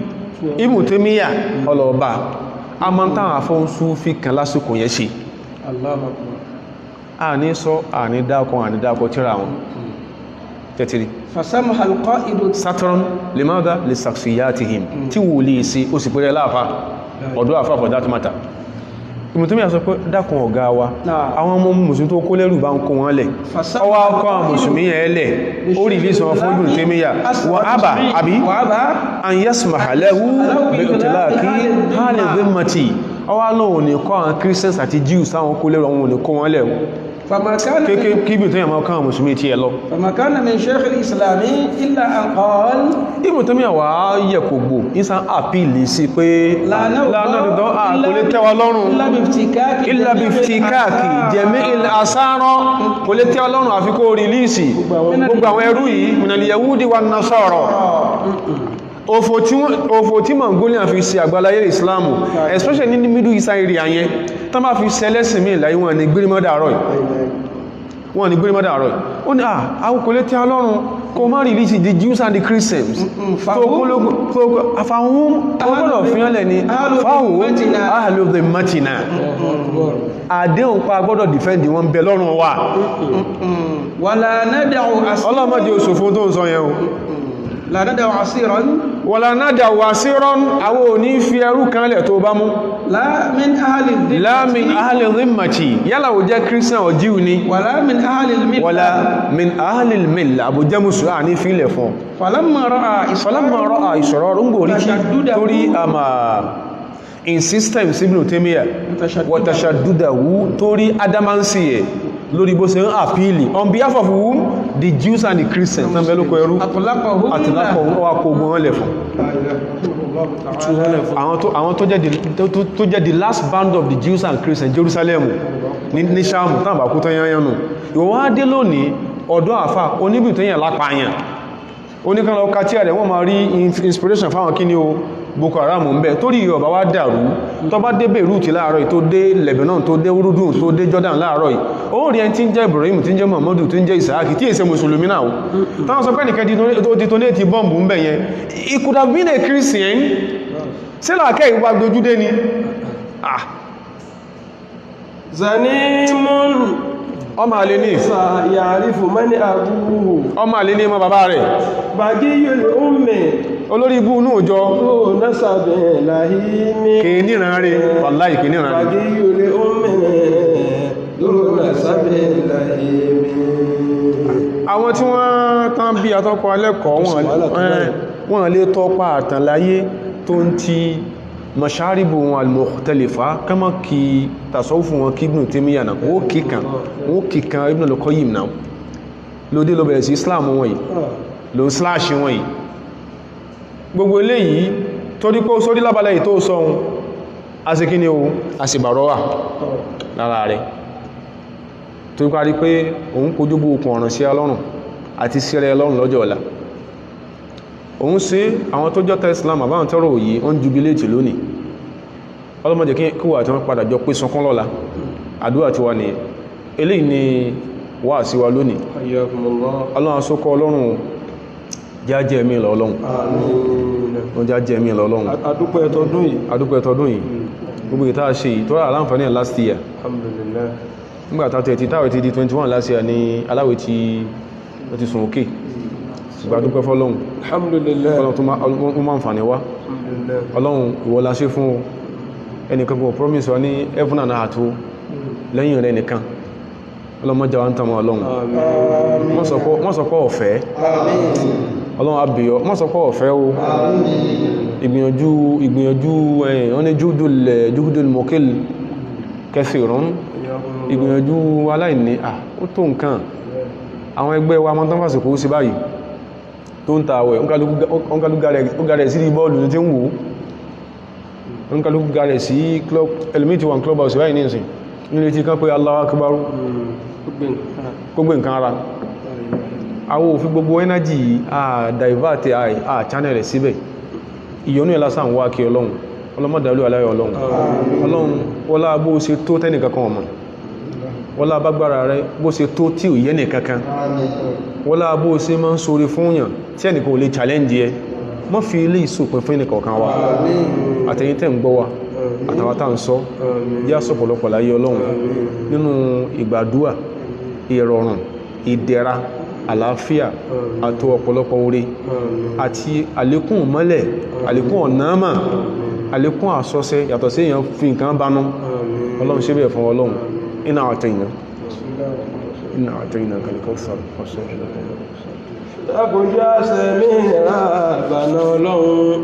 Ibn Taymiyyah ọlọ́ọ̀bá a ma ń tàn àfọ́n Súfí kan lásìkò yẹn ṣe a ní sọ a ní dákọ̀ tíra wọn tẹ́tìrí فسمح القائد Saturn limada li shakhsiyatihim tí wò lè sí ó sì pẹ́rẹ láàfá ọ̀dọ́ àfá for that matter Ibn Taymiyyah sọ pé dákun ọ̀gá wa àwọn ọmọ mùsùlùmí tó kó lẹ́rù bá ń kó wọn lẹ̀ ọwá ọkọ̀ àwọn mùsùlùmí ẹ̀ lẹ̀ ó rí lè sọ fún Ibn Taymiyyah wa aba àbí an yasmaha lahu bi itlaqi hali dhimmati ọwá lóhun ní kọ́ àwọn Christians àti Jews táwọn kó lẹ́rù àwọn òní kó wọn lẹ̀ kí Ibn Taymiyyah máa kọ́ àwọn mùsùlùmí tí ẹ lọ فما كان من شيخ الإسلام إلا أن قال Ibn Taymiyyah wà yẹ kò gbò ìsàn àpìlì sí pé lánàdùdọ́ àkólé tẹ́wà lọ́rùn illa biftikaki jami'il asara kò lè tẹ́wà lọ́rùn àfikò rìlíìsì gbogbo àwọn ẹrú yìí minal yahudi wan nasara òfò tí Mongolia fi ṣe àgbàláyé Islamu especially ní Middle East area yẹn tán bá fi ṣẹlẹ́sìn mí láyé wọn ní gbírímọ́dà àrọ̀ ó ní àwọn kò lè tẹ́ ọlọ́run kò má rí lísì the Jews and the Christians fàwọn ọgbọ́dọ̀ fíyànlẹ̀ ni fáwọn ahlu dhimmatina àdéhùn pa gbọ́dọ̀ defend wọn bẹ lọ́rùn wa wala nad'u ọlọ́mọdé òṣòfò tó ń sọ yẹn o la nad'u asiran wala nad'u asiran àwọn ò ní fi ẹrú kan lẹ̀ tó bá mú la min ahli dhimmati yálà ó jẹ́ Christian or Jew ni wala min ahli al-millah wala min ahli al-millah àbò jẹ́ mùsùlùmí ní fílẹ̀ fún falamma ra'a ìṣòro ń gbòrí torí àmà insistence Ibn Taymiyyah wa tashaddudahu torí adamansi ẹ̀ lórí bó ṣe ń àpíìlì on behalf of whom the Jews and the Christians náà mẹ́lúkọ ẹrú àtìlákọ̀ wà kó ogun wọn lẹ̀ fún àwọn tó jẹ́ the last band of the Jews and Christians Jerusalem ní Ṣáàmù tán bá kú tán yányánù ìwọ̀n á dé lónìí ọ̀dọ́ àfà Ibn Taymiyyah lápáyàn oníkanlọ kàtí rẹ̀ wọ́n máa rí inspiration fáwọn kí ni o Boko Haram ń bẹ torí ọba wá dàrú tó bá dé Beirut láàárọ̀ tó dé Lebanon tó dé Urdun tó dé Jordan láàárọ̀ ó rí ẹni tí ń jẹ́ Ibrahim tí ń jẹ́ Muhammadu tí ń jẹ́ Isaac tí èsẹ mùsùlùmí náà táwọn sọ pé nìkan di donate bọ́m̀bù ń bẹ yẹn he could have been a Christian sílàkẹ́ ìwà dojúdé ni zanimun ọmọ alẹ́ ní ya'rifu man abuhu ọmọ alẹ́ ní ọmọ bàbá rẹ̀ bagiyul ummi olórí ibú inú òjò nasabin lahimi kìí níran rẹ̀ wàláhì kìí níran rẹ̀ bagiyul ummi nasabin lahimi àwọn tí wọ́n tán bí atọ́kọ̀ alẹ́kọ̀ọ́ wọ́n lè tọ́pa àtànláyé tó ń ti masharibu wọn al-mukhtalifa kama kí tasawufu wọn kí Ibn Taymiyyah náà wọ́n kíkan Ibn al-Qayyim náà lódé lọ bẹ̀rẹ̀ sí Islam wọn yìí ló slash wọn yìí gbogbo eléyìí tó dípò sórí lábálẹ̀ tó sọ́hun asìkíní o àsìbàrọ́wà lára rẹ̀ tó parí pé òun kojú bú okùn ọ̀ràn sí ọlọ́run àti sírẹ ọlọ́run lọ́jọ́ ọ̀la òun sí àwọn tó jọ́ta Islam àbáwọn tọ́rọ òyí wọ́n jubiléètì lónìí ọlọ́mọdé kí wà tí wọ́n padà jọ pé sọkún lọ́la àdúrà tí wà ní eléyìí ni wá sí wa lónìí ọlọ́run asókọ́ ọlọ́run jájẹ́ mi lọ ọlọ́run wọ́n jájẹ́ mi lọ ọlọ́run adúpẹ́ tọdún yìí gbogbo ìta ṣe ìtọ́rà aláǹfààní last year alhamdulillah nígbàtà tẹ̀ tí táwẹ̀ ti di 21 last year ni aláwẹ̀ tí ó ti sùn òkè ìgbàdúpẹ́ fọ́lọ́run alhamdulillah ọlọ́run tó máa ń fàní wá ọlọ́run ìwọ la ṣe fún ẹnìkan kò promise wa ní heaven and earth lẹ́yìn rẹ̀ nìkan ọlọ́mọjà wa ń tàmà ọlọ́run mọ́sọ̀pọ̀ ọ̀fẹ́ ọlọ́run abìyọ mọ́sọ̀pọ̀ ọ̀fẹ́ o ìgbìyànjú wọ́n ní jùdùl mọ́kíl kẹsìrún ìgbìyànjú aláìní ó tó nǹkan àwọn ẹgbẹ́ wa mọ́ tán fàṣìkò sí báyìí tó ń ta àwẹ̀ ọ̀nkálùgárẹ̀ sí bọ́ọ̀lù tí ń wò ọ̀nkálùgárẹ̀ sí ẹlòmítì wọn club house báyìí ní ìsìn nílé tí kán pé Allahu Akbar kó gbé nǹkan ara àwọ̀ òfin gbogbo energy divert channel rẹ̀ síbẹ̀ ìyọnú ẹlásàn wá kí ọlọ́run ọlọ́mọdàlú aláyọ̀ ọlọ́run wọ́lá bó ṣe tó tẹ́nìkankan ọmọ wọ́lá bágbára rẹ̀ bó ṣe tó tí ò yẹ́ nìkankan wọ́lá bó ṣe máa ń sóre fún yàn tí ẹnìkan ò lè challenge ẹ mọ́ fi ilé ìsòpin fún ẹnìkọ̀ọ̀kan wa àtẹ̀yìn tẹ́ ń gbọ́ wa àtàwátà ń sọ yá sọ̀pọ̀lọpọ̀ láyé ọlọ́run nínú ìgbàdúà ìrọ̀rùn ìdẹ̀ra àlàáfíà àtò ọ̀pọ̀lọpọ̀ oore àti àlékún mọ́lẹ̀ àlékún ọ̀nàmà àlékún àsọsẹ yàtọ̀ sí èèyàn fi nǹkan bánú ọlọ́run ṣe bẹ́ẹ̀ fún ọlọ́run iná àtẹ̀yìnà kàlùkọ́ dákùnjẹ́ àṣẹ mìíràn bàná ọlọ́run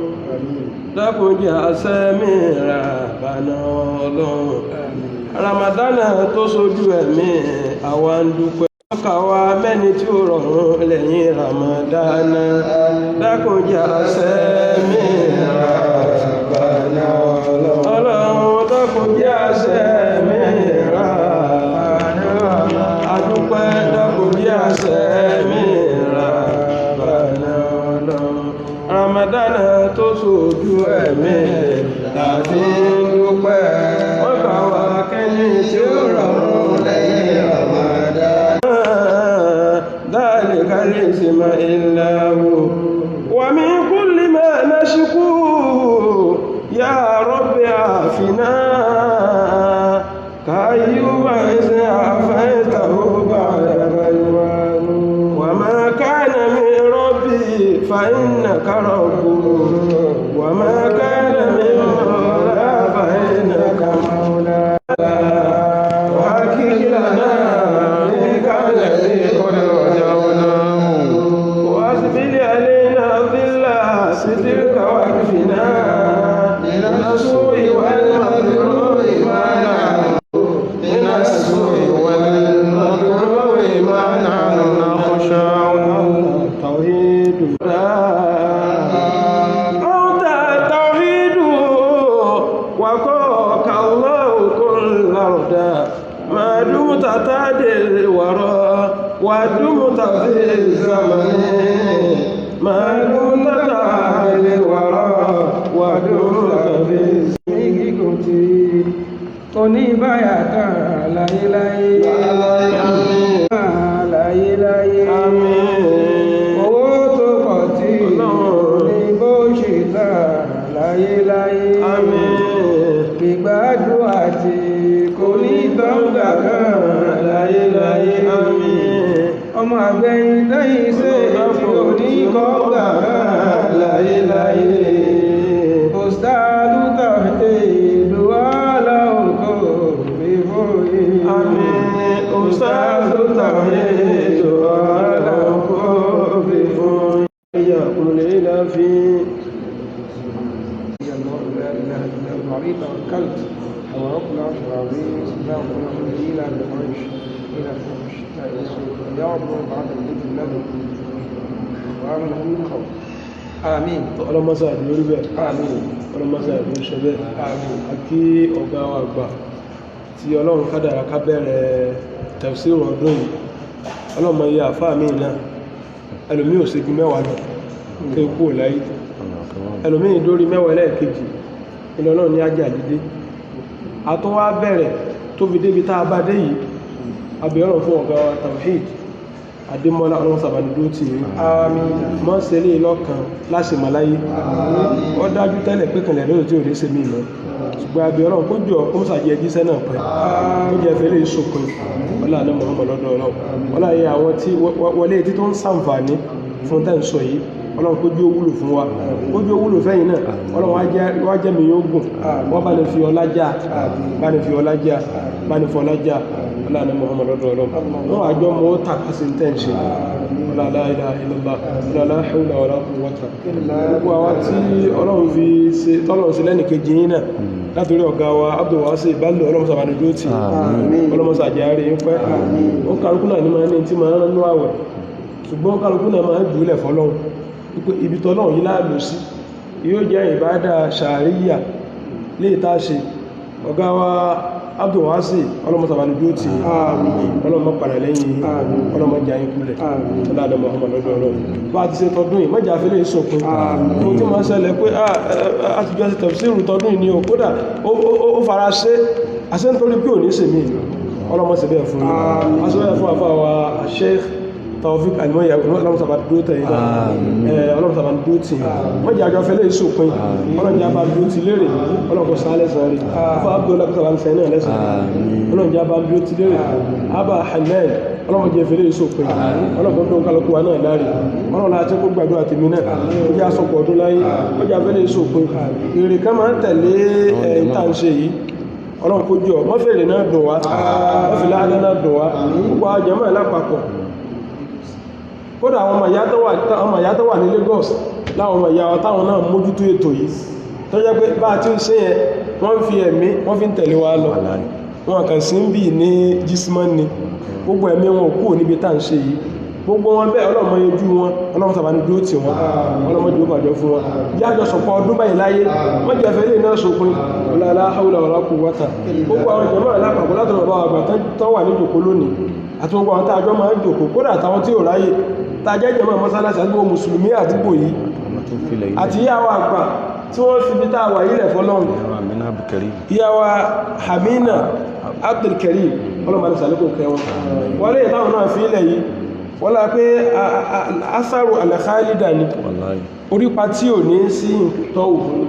dákùnjẹ́ àṣẹ mìíràn bàná ọlọ́run ramadana tó sojú ẹ̀mí àwa ń dúpẹ́ ọkàwà mẹ́ni tí ó rọrùn lẹ́yìn ramadana dákùnjẹ́ àṣẹ mìíràn bàná ọlọ́run dákùnjẹ́ àṣẹ mìíràn bàná adúpẹ́ dákùnjẹ́ àṣẹ mìíràn bàná ọlọ́run ramadana tó sojú ẹ̀mí láti dúpẹ́ ọkàwà kẹ́ni tí ó rọrùn lẹ́yìn ramadana ذلك الاسم إلا هو ومن كل ما نشكو يا رب عافنا كأيوب إذ عافيته بعد بلواه وما كان من ربي فإنك ربه وما كان من مولى فإنك مولى وأكل لنا منك الذي قد رجوناه وأسبل علينا ظل سترك واكفنا من السوء والمكروه ما نحن من السوء والمكروه ما نحن نخشاه توحيد أنت توحيد وقاك الله كل ردا ما دمت تهدي الورى ودمت في الزمن ما دمت تهدي الورى ودمت في الزمن oníbàyàtà láyéláyé láyéláyé owó tó pọ̀ tí ní bó ṣe tà láyéláyé ìgbádùn àti kò ní tọ́gbà kan láyéláyé ọmọ àgbẹ̀yìn lẹ́yìn sí kò ní kọ́gbà kan láyéláyé òstàlùtà èdò aláòkò bíbóyè òstàlùtà èdò aláòkò bíbóyè ìyàkùnlé láfí توكلت ورب العرش العظيم سبحانه وتعالى إلى العرش إلى الفرش يا رب بعد البيت النبي وعمل من خوف آمين ọlọ́mọ́sá àdúró rí bẹ́ẹ̀ àmín ọlọ́mọ́sá àdúró ṣe bẹ́ẹ̀ àmín àkí ọ̀gá wa àgbà tí ọlọ́run kádàrá ká bẹ̀rẹ̀ tafsir ọdún yìí ọlọ́mọ iye àfáà míì náà ẹlòmí ò sí ju mẹ́wàá lọ kí ikú ò láyé ẹlòmí ìdórí mẹ́wàá ẹlẹ́ẹ̀kejì ilẹ̀ ọlọ́run ní ajé àdídé àtún wá bẹ̀rẹ̀ tó fi débi tá a bá dé yìí abẹ́rọ̀ fún ọ̀gá wa Tawhid Adémọ́lá ọlọ́run sàbàdúdó tí àmín mọ́ sí ilé ìlọ́kan láti màláyé ó dájú tẹ́lẹ̀ pé kànlẹ̀ lóòrò tí ò lè ṣe mí lọ ṣùgbọ́n abẹ́rọ̀ kó jọ kó sàjẹ́ jíṣẹ́ náà pẹ́ ó jẹ́ fẹ́lẹ̀ ìṣòpin ọlá ní Muhammad lọ́dọ̀ ọlọ́run ọlá yẹ àwọn tí wọlé tí tó ń ṣàǹfààní fún tẹ́ ń sọ yìí ọlọ́run kó jí ó wúlò fún wa kó jí ó wúlò fẹ́yìn náà ọlọ́run wá jẹ́ mi yóò gùn wọ́n bá ní fi ọlá já bá ní fi ọlá já bá ní fi ọlá já ọlá ní Muhammad lọ́dọ̀ ọlọ́run wọ́n àjọ mọ́ tàkà sí tẹ́ ń ṣe ọlá la ilaha illallah ọlá la hawla wala quwwata gbogbo àwọn tí ọlọ́run fi ṣe tọ́lọ́run sí lẹ́nì kejì yín náà látòrí ọ̀gá wa Abdul Wasi Bello ọlọ́run sàbàdì dúró tì ọlọ́run sàjẹ́rì ń pẹ́ ó kálukú náà ní máa ní tí máa ń rán ní àwẹ̀ ṣùgbọ́n kálukú náà máa ń jùlẹ̀ fọ́lọ́run ibi tọ́lọ́run yí láàlú sí yóò jẹ́ ìbádà ṣàríyà lè táṣe ọ̀gá wa Abdul Wasi ọlọ́mọ sàbàlù bí ó ti ọlọ́mọ padà lẹ́yìn ọlọ́mọ jẹ́ ayínkúlẹ̀ ọlọ́dọ̀ Muhammad lọ́dọ̀ ọlọ́run bá ti ṣe tọdún yìí mọ́jà fẹ́lẹ̀ ìṣòpin mo tí máa ṣẹlẹ̀ pé àtijọ́ ti tafsiru tọdún yìí ni ó kódà ó fara ṣe àṣẹ nítorí bí ò ní sèmí ọlọ́mọ sì bẹ́ẹ̀ fún àfáwà Sheikh Tawfiq Alimoya ọlọ́run sàbà dúró tẹ̀yìn náà ọlọ́run sàbà dúró tì wọ́n jẹ́ àjọ fẹ́lẹ̀ ìṣòpin ọlọ́run jẹ́ àbá dúró ti lérè ọlọ́run sá lẹ́sàn rí fún Abdullahi sàbà ń sẹ́yìn náà lẹ́sàn ọlọ́run jẹ́ àbá dúró ti lérè àbá Hanel ọlọ́run jẹ́ fẹ́lẹ̀ ìṣòpin ọlọ́run tó ń kálukú wa náà láre ọlọ́run láti kó gbàdúrà tèmi náà ó jẹ́ àsọpọ̀ ọdún láyé ó jẹ́ fẹ́lẹ̀ ìṣòpin èrè kan máa ń tẹ̀lé ìtànṣe yìí ọlọ́run kó jọ mọ́fẹ̀lẹ̀ náà dùn wá mọ́fẹ̀lẹ̀ adá náà dùn wá gbogbo àjẹmọ́ ẹ̀ lápapọ̀ kódà àwọn ọmọ ìyá tó wà ní Lagos láwọn ọmọ ìyá wa táwọn náà mójútó ètò yìí tó jẹ́ pé bá tí ń ṣe yẹn wọ́n fi ẹ̀mí wọ́n fi ń tẹ̀lé wa lọ wọn kàn sí ń bì ní jísmán ni gbogbo ẹ̀mí wọn kúrò níbi tá ń ṣe yìí gbogbo wọn bẹ́ẹ̀ ọlọ́mọ ojú wọn ọlọ́mọ sàbà ní dúró tì wọn ọlọ́mọ jù bàjọ́ fún wọn yájọ sọ̀pọ̀ ọdún báyìí láyé wọ́n jẹ́ fẹ́ lè náà sópin la hawla wala quwwata gbogbo àwọn ìjọba alápapọ̀ látọ̀rọ̀ bá àgbà tán wà ní jòkó lónìí àti gbogbo àwọn tààjọ́ máa ń jòkó kódà àtàwọn tí ò ráyè tàjẹ́ jẹ́mọ̀ mọ́sálásí àgbò mùsùlùmí àdúgbò yìí àti ìyàwó àgbà tí wọ́n fi bí táwà yílẹ̀ fọ́lọ́run ìyàwó Hamina Abdulkarim ọlọ́mọdé sàlékò kẹwọn wọ́n lè táwọn náà fi ilẹ̀ yìí wọ́n lá pé asaru alẹ́kálídà ni orípa tí ò ní sí tọ́wù fún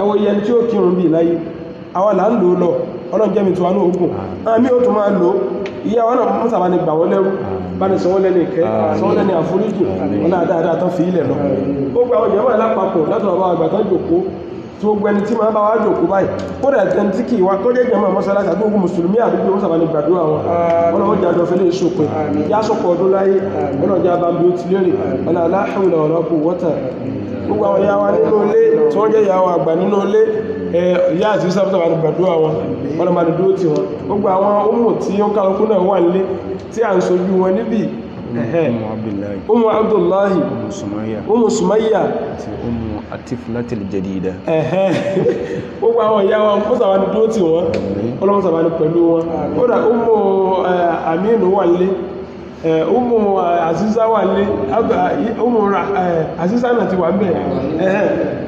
ẹwọ yẹn tí ó kírun bí láyé àwọn là ń lò lọ ọlọ́run jẹ́mi tí wà ní ogun àmì ó tún máa lò ìyàwó náà mọ́ sàbá ní gbà wọ́n lẹ́rú bá ní sọwọ́ lẹ́ni ìkẹ́ sọwọ́ lẹ́ni àforíjì wọn náà dáadáa tán fi ilẹ̀ lọ gbogbo àwọn jẹ́mọ́ lápapọ̀ látọ̀ bá àgbà tán jòkó tí gbogbo ẹni tí máa bá wá jòkó báyìí kódà ẹni tí kì í wá tó jẹ́ jẹ́mọ́ mọ́sálásí àti gbogbo mùsùlùmí àdúgbò wọn sàbá ní gbàdúrà wọn wọn lọ́wọ́ jẹ́ àjọfẹ́ lè ṣòpin yá sọ́pọ̀ ọdún láyé wọn náà jẹ́ abambi ó ti lérè wọn náà la hawla wala quwwata gbogbo àwọn ìyá wa nínú ilé tí wọ́n jẹ́ ìyá wa àgbà nínú ilé ìyá àti sábà wà ní gbàdúrà wọn wọn máa dúró tí wọn gbogbo àwọn ọmọ tí ó kálukú náà wà nílé tí à ń sojú wọn níbi Umu Abdullahi Umu Sumayya àti Umu Atiflatil Jadida gbogbo àwọn ìyá wọn mọ́sàwà ní dúró tí wọn ọlọ́mọ́sàwà ní pẹ̀lú wọn ó dà Umu Aminu wà nílé Umu Aziza wà nílé Umu Aziza náà ti wà ń bẹ̀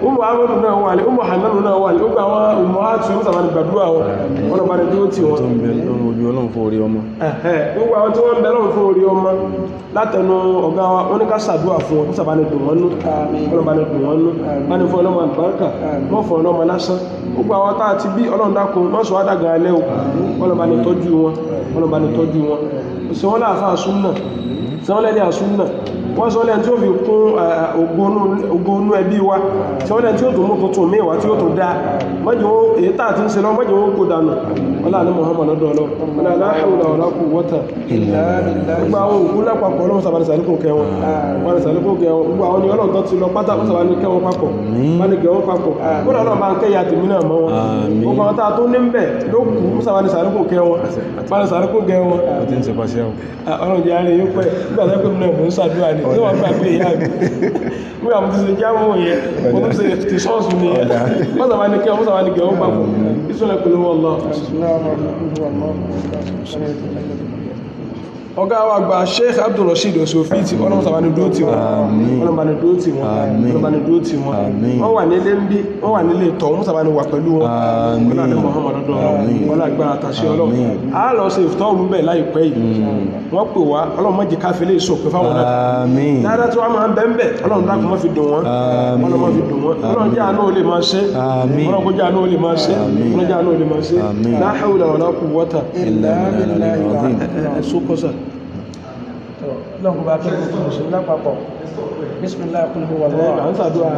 Umu Amadu náà wà nílé Umu Hananu náà wà nílé gbogbo àwọn Umu Hatu mọ́sàwà ní gbàdúrà wọn ọlọ́mọ́ ní dúró tí wọn ọlọ́run fún orí ọmọ gbogbo àwọn tí wọ́n ń bẹ lọ́run fún orí ọmọ látẹnu ọ̀gá wa wọ́n ní ká ṣàdúrà fún wọn sábà ní dùn wọ́n nú ọlọ́ba ní dùn wọ́n nú bá ní fún ọlọ́mọ àlùbáríkà wọ́n fún ọlọ́mọ lásán gbogbo àwọn tá a ti bí ọlọ́run dákun wọ́n sọ wádàgà alẹ́ o ọlọ́ba ní tọ́jú wọn ọlọ́ba ní tọ́jú wọn ṣe wọ́n láàfáà súnnà ṣe wọ́n lẹ́ni àsúnnà wọ́n sọ lẹ́ni tí ó fi kún ògbónú ẹbí wa tí wọ́n lẹ́ni tí ó tó mú tuntun mẹ́wàá tí ó tó dáa mọ́jọ́ èyí tàà tí ń ṣe lọ mọ́jọ́ ó kó dànù ọlá ní Muhammad lọ́dọ̀ ọlọ́ ọlá la hawla wala quwwata gbogbo àwọn òkú lápapọ̀ ọlọ́run sàbáni sàlékún kẹwọn wọ́n ni sàlékún kẹwọn gbogbo àwọn ni ọlọ́run tó ti lọ pátá sàbáni kẹwọn papọ̀ wọ́n ni kẹwọn papọ̀ kó lọ́nà bá ń kẹ́yà tèmi náà mọ́ wọn gbogbo àwọn tàà tó ní ń bẹ̀ ló kú sàbáni sàlékún kẹwọn sàbáni sàlékún kẹwọn ọlọ́run jẹ́ àárín yóò pẹ́ nígbà tó pẹ́ mi náà mò ń ṣàdúrà ní tí wọ́n gbà pé ìyá mi nígbà mo ti ṣe jámọ́ yẹn mo tún ṣe ti ṣọ́ọ̀ṣù ni yẹn wọ́n sàbáni kẹwọn papọ̀ ìṣúná pẹ̀lú wọn lọ ọ̀gá wa gba Sheikh Abdul Rashid Osofiti ọlọ́run sábà ní dúró tì wọ́n ọlọ́run bá ní dúró tì wọ́n ọlọ́run bá ní dúró tì wọ́n wọ́n wà nílé ń bí wọ́n wà nílé tọ̀ wọ́n sábà ní wà pẹ̀lú wọn wọ́n láti Muhammad ọdún wọn lágbára àtàṣe ọlọ́run a lọ sí ìfitọ́rù ń bẹ̀ láìpẹ́ yìí wọ́n pè wá ọlọ́run má jẹ́ káfílẹ̀ ìṣòpẹ́ fáwọn náà dáadáa tí wọ́n máa ń bẹ́ ń bẹ̀ ọlọ́run dákun má fi dùn wọ́n ọlọ́run má fi dùn wọ́n ọlọ́run jẹ́ àánú ó lè máa ṣe ọlọ́run kó jẹ́ àánú ó lè máa ṣe ọlọ́run jẹ́ àánú ó lè máa ṣe la hawla wala quwwata illa billahi ẹ̀sùkọ́sà lọ́kùn bá kí ẹgbẹ́ mùsùlùmí lápapọ̀ bismillah kul huwa Allah à ń sàdúrà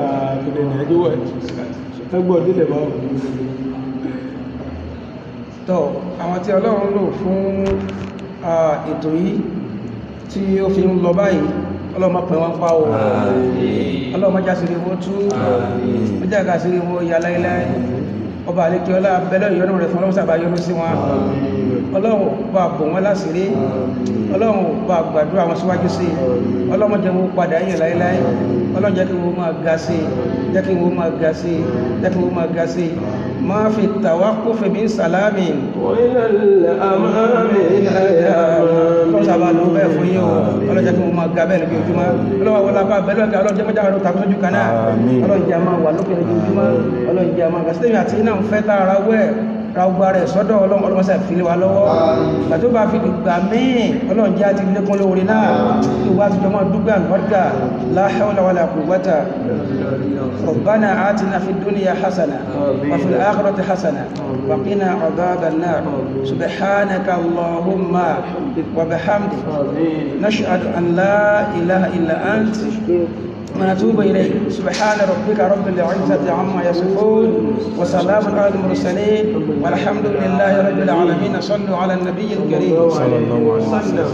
kìdẹ̀ ní ẹjọ́ ẹ̀ ẹgbọ́ dílẹ̀ bá tọ́ àwọn tí ọlọ́run lò fún ètò yìí tí ó fi ń lọ báyìí ọlọ́mọ pẹ̀ wọ́n pa o ọlọ́mọ jásírí wọ́n tú ọjọ́ àkásírí wọ́n ya láíláí ọba àlékí ọlá bẹ́lẹ̀ ìyọnú rẹ̀ fún ọlọ́run sábà yọnú sí wọn ọlọ́run bá bò wọ́n láṣìírí ọlọ́run bá gbàdúrà wọn síwájú sí ọlọ́run jẹ́ wọ́n padà yẹ̀ láíláí ọlọ́run jẹ́ kí wọ́n máa ga sí jẹ́ kí wọ́n máa ga sí jẹ́ kí wọ́n máa ga sí máa fi tawaqquf min salamin ọlọ́run sábà ló bẹ́ẹ̀ fún yín o ọlọ́run jẹ́ kí wọ́n máa ga bẹ́ẹ̀ lóbi ojúmọ́ ọlọ́run wọlé apá bẹ́ẹ̀ lọ́gà ọlọ́run jẹ́ mọ́jà ọlọ́run tàbí sójú kan náà ọlọ́run jẹ́ máa wà lókè lóbi ojúmọ́ ọlọ́run jẹ́ máa ga sílẹ̀ àti iná ń fẹ́ tá ara wẹ̀ ráúgbà rẹ̀ sọ́dọ̀ ọlọ́run ọlọ́mọsá ìfìlẹ̀ wa lọ́wọ́ gbàtó bá fi dìgbà míì ọlọ́run jẹ́ àti lékún lórí náà tó wá tùjọ mọ́ dúgbà lọ́dà la hawla wala quwwata rabbana atina fid dunya hasana wa fil akhirati hasana wa qina adhaban nar subhanaka allahumma wa bihamdik nashhadu an la ilaha illa ant ونتوب إليه سبحان ربك رب العزة عما يصفون وسلام على المرسلين والحمد لله رب العالمين صلوا على النبي الكريم صلى الله عليه وسلم